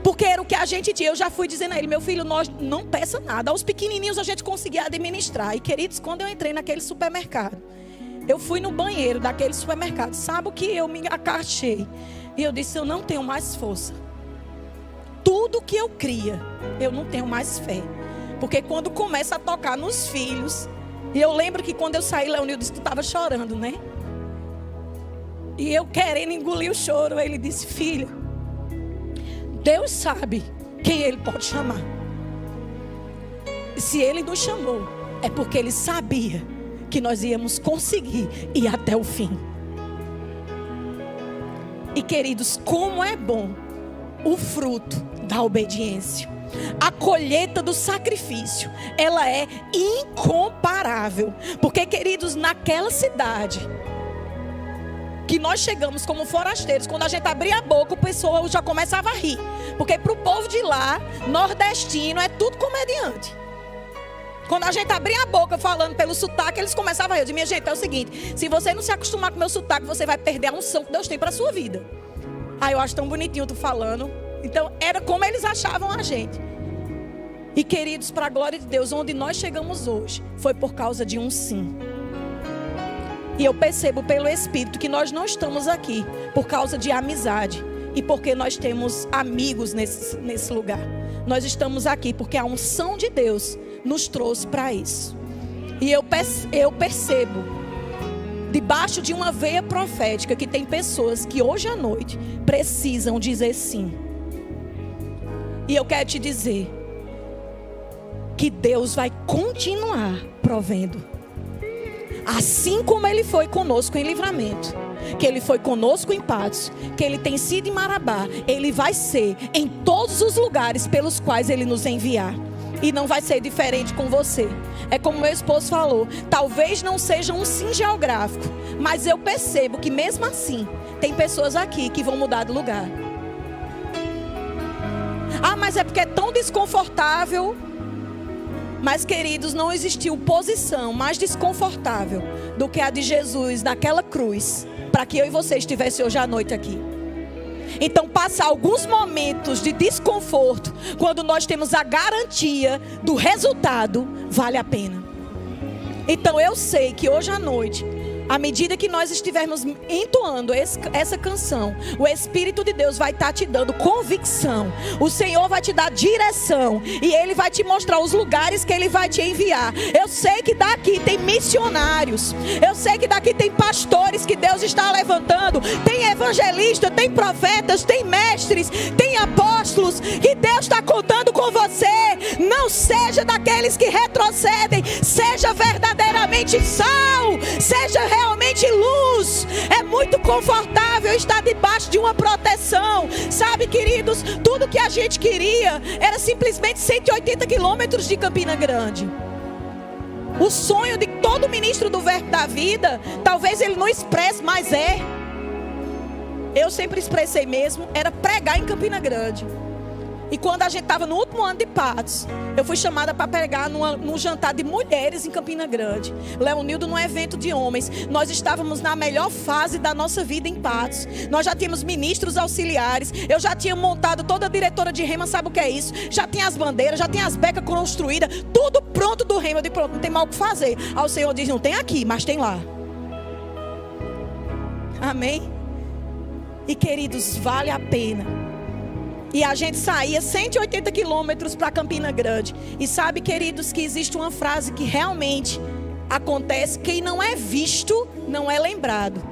Porque era o que a gente tinha. Eu já fui dizendo a ele: meu filho, nós não peça nada. Aos pequenininhos a gente conseguia administrar. E queridos, quando eu entrei naquele supermercado, eu fui no banheiro daquele supermercado. Sabe o que eu me acaixei? E eu disse: eu não tenho mais força. Tudo que eu cria, eu não tenho mais fé. Porque quando começa a tocar nos filhos. E eu lembro que quando eu saí, Leonildo disse: tu estava chorando, né? E eu querendo engolir o choro, ele disse: filha, Deus sabe quem Ele pode chamar. E se Ele nos chamou, é porque Ele sabia que nós íamos conseguir ir até o fim. E queridos, como é bom o fruto da obediência. A colheita do sacrifício, ela é incomparável. Porque, queridos, naquela cidade que nós chegamos como forasteiros, quando a gente abria a boca, o pessoal já começava a rir. Porque para o povo de lá, nordestino, é tudo comediante. Quando a gente abria a boca falando pelo sotaque, eles começavam a rir. Eu disse: minha gente, é o seguinte, se você não se acostumar com o meu sotaque, você vai perder a unção que Deus tem para a sua vida. Ah, eu acho tão bonitinho tu falando. Então, era como eles achavam a gente. E queridos, para a glória de Deus, onde nós chegamos hoje, foi por causa de um sim. E eu percebo pelo Espírito que nós não estamos aqui por causa de amizade e porque nós temos amigos nesse lugar. Nós estamos aqui porque a unção de Deus nos trouxe para isso. E eu percebo, debaixo de uma veia profética, que tem pessoas que hoje à noite precisam dizer sim. E eu quero te dizer que Deus vai continuar provendo. Assim como Ele foi conosco em Livramento, que Ele foi conosco em Patos, que Ele tem sido em Marabá, Ele vai ser em todos os lugares pelos quais Ele nos enviar. E não vai ser diferente com você. É como meu esposo falou, talvez não seja um sim geográfico, mas eu percebo que mesmo assim, tem pessoas aqui que vão mudar de lugar. Ah, mas é porque é tão desconfortável. Mas, queridos, não existiu posição mais desconfortável do que a de Jesus naquela cruz, para que eu e você estivessem hoje à noite aqui. Então, passar alguns momentos de desconforto, quando nós temos a garantia do resultado, vale a pena. Então, eu sei que hoje à noite, à medida que nós estivermos entoando essa canção, o Espírito de Deus vai estar te dando convicção. O Senhor vai te dar direção. E Ele vai te mostrar os lugares que Ele vai te enviar. Eu sei que daqui tem missionários. Eu sei que daqui tem pastores que Deus está levantando. Tem evangelistas, tem profetas, tem mestres, tem apóstolos. Que Deus está contando com você. Não seja daqueles que retrocedem. Seja verdadeiramente sal. Seja realmente luz. É muito confortável estar debaixo de uma proteção. Sabe, queridos, tudo que a gente queria era simplesmente 180 quilômetros de Campina Grande. O sonho de todo ministro do Verbo da Vida, talvez ele não expresse, mas eu sempre expressei mesmo, era pregar em Campina Grande. E quando a gente estava no último ano de Patos, eu fui chamada para pregar num jantar de mulheres em Campina Grande. Leonildo, num evento de homens. Nós estávamos na melhor fase da nossa vida em Patos. Nós já tínhamos ministros auxiliares. Eu já tinha montado toda a diretora de Rema, sabe o que é isso? Já tinha as bandeiras, já tinha as becas construídas. Tudo pronto do Rema. Eu disse, pronto, não tem mal o que fazer. Aí o Senhor diz, não tem aqui, mas tem lá. Amém? E queridos, vale a pena. E a gente saía 180 quilômetros para Campina Grande. E sabe, queridos, que existe uma frase que realmente acontece: quem não é visto, não é lembrado.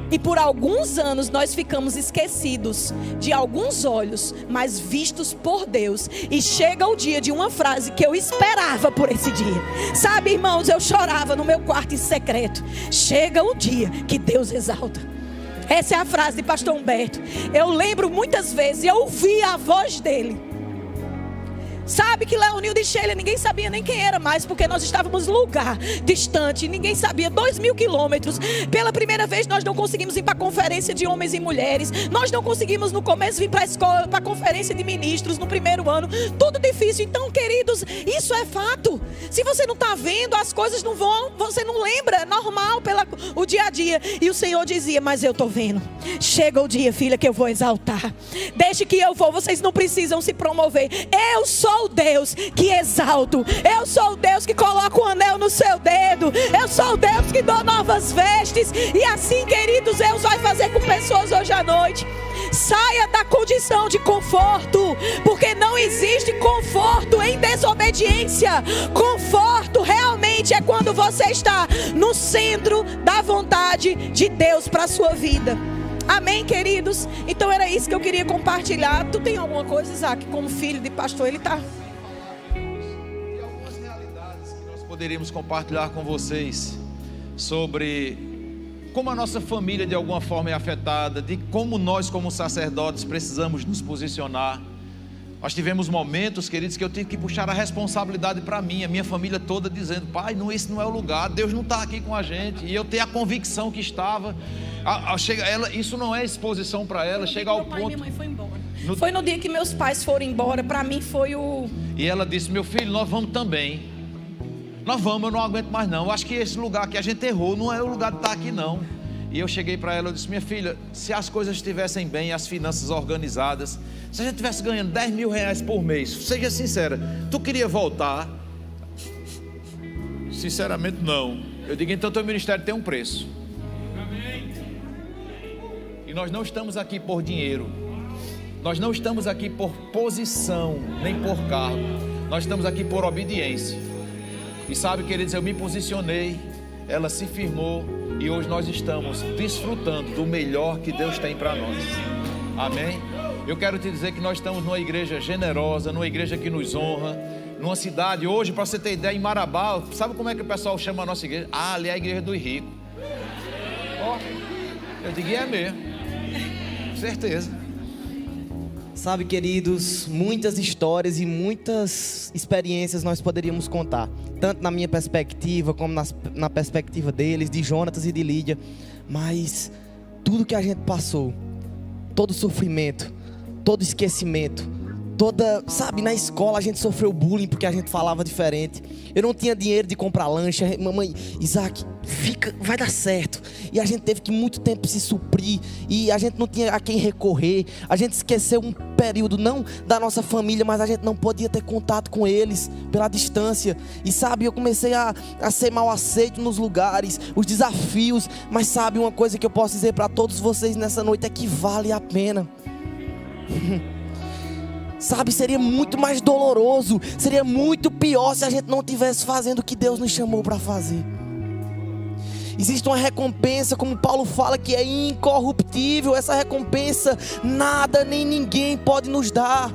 E por alguns anos nós ficamos esquecidos de alguns olhos, mas vistos por Deus. E chega o dia de uma frase que eu esperava por esse dia. Sabe, irmãos, eu chorava no meu quarto em secreto. Chega o dia que Deus exalta. Essa é a frase de pastor Humberto. Eu lembro muitas vezes, eu ouvi a voz dele. Sabe que Leonildo e Sheila, ninguém sabia nem quem era mais, porque nós estávamos em lugar distante, ninguém sabia, 2.000 quilômetros. Pela primeira vez nós não conseguimos ir para a conferência de homens e mulheres. Nós não conseguimos no começo vir para a escola, para a conferência de ministros no primeiro ano. Tudo difícil. Então, queridos, isso é fato. Se você não está vendo, as coisas não vão, você não lembra, é normal o dia a dia. E o Senhor dizia, mas eu estou vendo. Chega o dia, filha, que eu vou exaltar. Deixe que eu vou, vocês não precisam se promover. Eu sou o Deus que exalto. Eu sou o Deus que coloca um anel no seu dedo. Eu sou o Deus que dou novas vestes. E assim, queridos, Deus vai fazer com pessoas hoje à noite. Saia da condição de conforto, porque não existe conforto em desobediência. Conforto realmente é quando você está no centro da vontade de Deus para a sua vida. Amém, queridos? Então era isso que eu queria compartilhar. Tu tem alguma coisa, Isaac? Como filho de pastor, ele está... E algumas realidades que nós poderíamos compartilhar com vocês sobre como a nossa família de alguma forma é afetada, de como nós como sacerdotes precisamos nos posicionar. Nós tivemos momentos, queridos, que eu tive que puxar a responsabilidade para mim, a minha família toda dizendo, pai, não, esse não é o lugar, Deus não está aqui com a gente. E eu tenho a convicção que estava. Isso não é exposição para ela, chega ao ponto... Minha mãe foi embora. Foi no dia que meus pais foram embora, para mim foi o... E ela disse, meu filho, nós vamos também. Nós vamos, eu não aguento mais não. Eu acho que esse lugar que a gente errou não é o lugar de estar aqui não. E eu cheguei para ela, eu disse, minha filha, se as coisas estivessem bem, as finanças organizadas, se a gente estivesse ganhando 10 mil reais por mês, seja sincera, tu queria voltar? Sinceramente não. Eu digo, então teu ministério tem um preço. E nós não estamos aqui por dinheiro. Nós não estamos aqui por posição, nem por cargo. Nós estamos aqui por obediência. E sabe, queridos, eu me posicionei, ela se firmou, e hoje nós estamos desfrutando do melhor que Deus tem para nós. Amém? Eu quero te dizer que nós estamos numa igreja generosa, numa igreja que nos honra, numa cidade, hoje, para você ter ideia, em Marabá, sabe como é que o pessoal chama a nossa igreja? Ah, ali é a igreja dos ricos. Ó, eu digo, é mesmo. Certeza. Sabe, queridos, muitas histórias e muitas experiências nós poderíamos contar, tanto na minha perspectiva como na perspectiva deles, de Jonatas e de Lídia. Mas tudo que a gente passou, todo sofrimento, todo esquecimento, sabe, na escola a gente sofreu bullying porque a gente falava diferente. Eu não tinha dinheiro de comprar lanche. Mamãe, Isaac, vai dar certo. E a gente teve que muito tempo se suprir. E a gente não tinha a quem recorrer. A gente esqueceu um período, não da nossa família, mas a gente não podia ter contato com eles pela distância. E sabe, eu comecei a ser mal aceito nos lugares, os desafios. Mas sabe, uma coisa que eu posso dizer para todos vocês nessa noite é que vale a pena. Sabe, seria muito mais doloroso, seria muito pior se a gente não estivesse fazendo o que Deus nos chamou para fazer. Existe uma recompensa, como Paulo fala, que é incorruptível. Essa recompensa nada nem ninguém pode nos dar.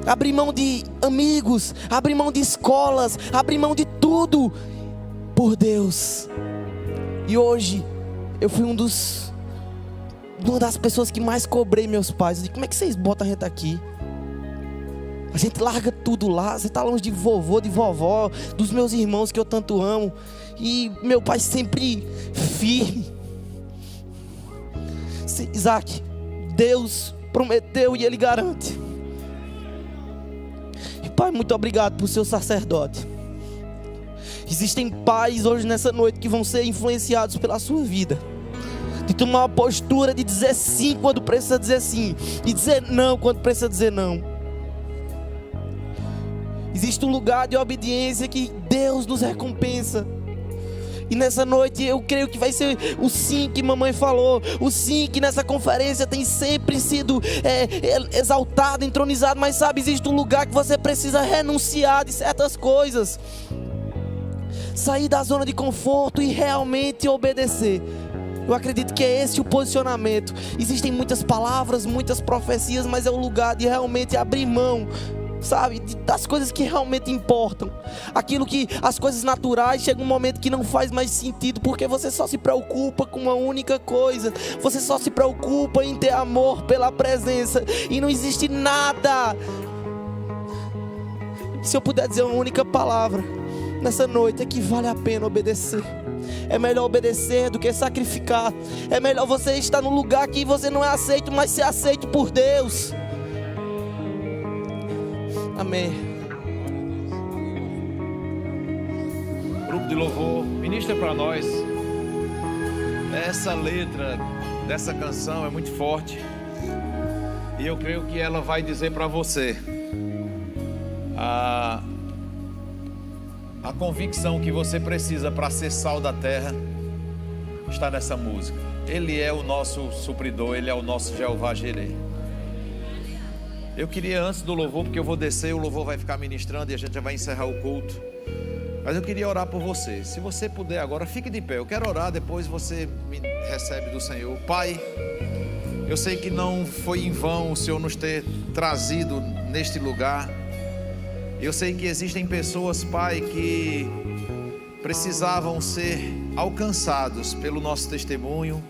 Abrir mão de amigos, abrir mão de escolas, abrir mão de tudo por Deus. E hoje eu fui uma das pessoas que mais cobrei meus pais. Eu disse, como é que vocês botam a gente aqui? A gente larga tudo lá. Você está longe de vovô, de vovó, dos meus irmãos que eu tanto amo. E meu pai sempre firme. Isaac, Deus prometeu e Ele garante. E Pai, muito obrigado por seu sacerdote. Existem pais hoje nessa noite que vão ser influenciados pela sua vida, de tomar uma postura de dizer sim quando precisa dizer sim, e dizer não quando precisa dizer não. Existe um lugar de obediência que Deus nos recompensa. E nessa noite eu creio que vai ser o sim que mamãe falou, o sim que nessa conferência tem sempre sido exaltado, entronizado. Mas sabe, existe um lugar que você precisa renunciar de certas coisas, sair da zona de conforto e realmente obedecer. Eu acredito que é esse o posicionamento. Existem muitas palavras, muitas profecias, mas é o lugar de realmente abrir mão, sabe, das coisas que realmente importam. Aquilo que, as coisas naturais, chega um momento que não faz mais sentido, porque você só se preocupa com uma única coisa. Você só se preocupa em ter amor pela presença, e não existe nada. Se eu puder dizer uma única palavra nessa noite, é que vale a pena obedecer. É melhor obedecer do que sacrificar. É melhor você estar num lugar que você não é aceito, mas ser aceito por Deus. Amém. Grupo de louvor, ministra para nós. Essa letra dessa canção é muito forte, e eu creio que ela vai dizer para você a convicção que você precisa para ser sal da terra. Está nessa música. Ele é o nosso supridor, Ele é o nosso Jeová Jireh. Eu queria, antes do louvor, porque eu vou descer, o louvor vai ficar ministrando e a gente já vai encerrar o culto, mas eu queria orar por você. Se você puder agora, fique de pé. Eu quero orar, depois você me recebe do Senhor. Pai, eu sei que não foi em vão o Senhor nos ter trazido neste lugar. Eu sei que existem pessoas, Pai, que precisavam ser alcançados pelo nosso testemunho,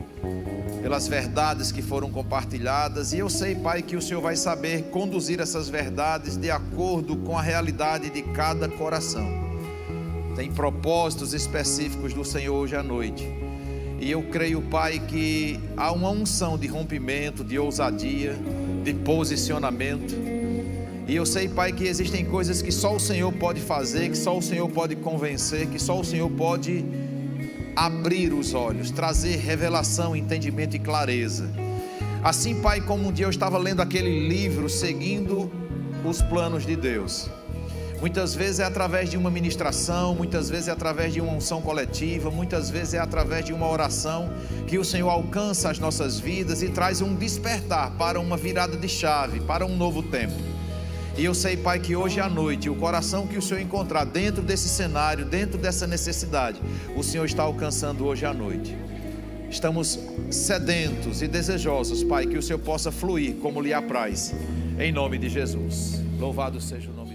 pelas verdades que foram compartilhadas. E eu sei, Pai, que o Senhor vai saber conduzir essas verdades de acordo com a realidade de cada coração. Tem propósitos específicos do Senhor hoje à noite. E eu creio, Pai, que há uma unção de rompimento, de ousadia, de posicionamento. E eu sei, Pai, que existem coisas que só o Senhor pode fazer, que só o Senhor pode convencer, que só o Senhor pode abrir os olhos, trazer revelação, entendimento e clareza. Assim, Pai, como um dia eu estava lendo aquele livro, Seguindo os Planos de Deus. Muitas vezes é através de uma ministração, muitas vezes é através de uma unção coletiva, muitas vezes é através de uma oração que o Senhor alcança as nossas vidas e traz um despertar para uma virada de chave, para um novo tempo. E eu sei, Pai, que hoje à noite, o coração que o Senhor encontrar dentro desse cenário, dentro dessa necessidade, o Senhor está alcançando hoje à noite. Estamos sedentos e desejosos, Pai, que o Senhor possa fluir como lhe apraz, em nome de Jesus. Louvado seja o nome.